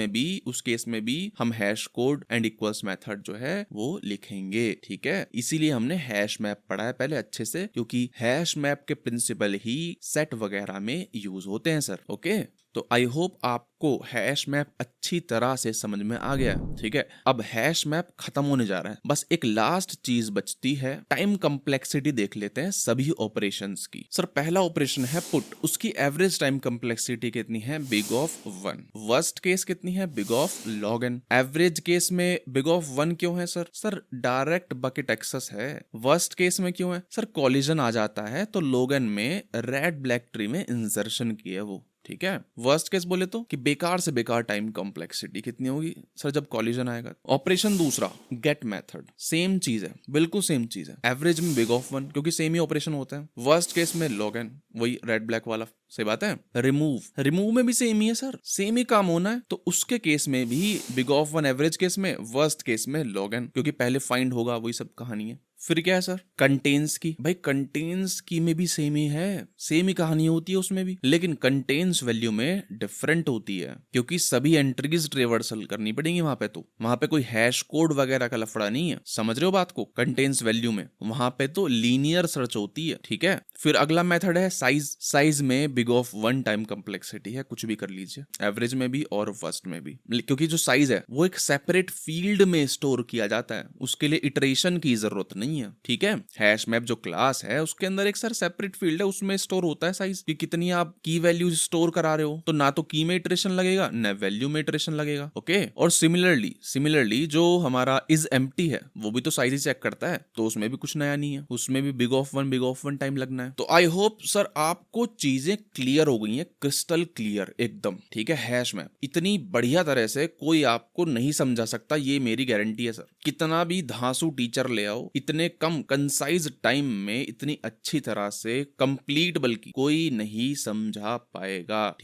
S1: में भी हम hash code and equals method जो है वो लिखेंगे। ठीक है, इसीलिए हमने हैश मैप पढ़ा है पहले अच्छे से, क्योंकि हैश मैप के प्रिंसिपल ही सेट वगैरह में यूज होते हैं सर। ओके, तो आई होप आपको हैश मैप अच्छी तरह से समझ में आ गया। ठीक है, अब हैश मैप खत्म होने जा रहा है, बस एक लास्ट चीज बचती है, टाइम कम्प्लेक्सिटी देख लेते हैं सभी ऑपरेशंस की। सर पहला ऑपरेशन है पुट, उसकी एवरेज टाइम कम्प्लेक्सिटी कितनी है, बिग ऑफ 1। वर्स्ट केस कितनी है, big of log n। Average case में बिग ऑफ 1 क्यों है sir, sir direct bucket access है। वर्स्ट केस में क्यों है सर, कॉलिजन आ जाता है तो log n में रेड ब्लैक ट्री में इंसर्शन की है वो। ठीक है, वर्स्ट केस बोले तो कि बेकार से बेकार टाइम कॉम्प्लेक्सिटी कितनी होगी सर, जब कॉलिजन आएगा। ऑपरेशन दूसरा गेट मेथड, सेम चीज है, बिल्कुल सेम चीज है। एवरेज में बिग ऑफ 1, क्योंकि सेम ही ऑपरेशन होता है। वर्स्ट केस में log n, वही रेड ब्लैक वाला, सही बात है। रिमूव में भी सेम ही है सर, सेम ही काम होना है, तो उसके केस में भी बिग ऑफ 1 एवरेज केस में, वर्स्ट केस में log n, क्योंकि पहले फाइंड होगा, वही सब कहानी है। फिर क्या है सर, कंटेन्स की, भाई कंटेन्स की में भी सेम ही है, सेम ही कहानी होती है उसमें भी, लेकिन कंटेन्स वैल्यू में डिफरेंट होती है, क्योंकि सभी एंट्रीज रिवर्सल करनी पड़ेंगी वहां पे। तो वहां पे कोई हैश कोड वगैरह का लफड़ा नहीं है, समझ रहे हो बात को। कंटेन्स वैल्यू में वहां पे तो लीनियर सर्च होती है। ठीक है, फिर अगला मेथड है साइज में बिग ऑफ 1 टाइम कम्प्लेक्सिटी है, कुछ भी कर लीजिए, एवरेज में भी और फर्स्ट में भी, क्योंकि जो साइज है वो एक सेपरेट फील्ड में स्टोर किया जाता है, उसके लिए इटरेशन की जरूरत नहीं है। ठीक है, हैश मैप जो क्लास है उसके अंदर एक सर सेपरेट फील्ड है, उसमें स्टोर होता है साइज, कि कितनी आप की वैल्यू स्टोर करा रहे हो, तो ना तो की में इटरेशन लगेगा ना वैल्यू में इटरेशन लगेगा। ओके, और सिमिलरली जो हमारा इज एम्प्टी है वो भी तो साइज ही चेक करता है, तो उसमें भी कुछ नया नहीं है, उसमें भी बिग ऑफ 1 टाइम लगना है। तो आई होप सर आपको चीजें क्लियर हो गई हैं, क्रिस्टल क्लियर एकदम। ठीक है, हैश मैप इतनी बढ़िया तरह से कोई आपको नहीं समझा सकता, ये मेरी गारंटी है सर। कितना भी धांसू टीचर ले आओ, इतने कम कंसाइज टाइम में इतनी अच्छी तरह से कंप्लीट बल्कि कोई नहीं समझा पाएगा।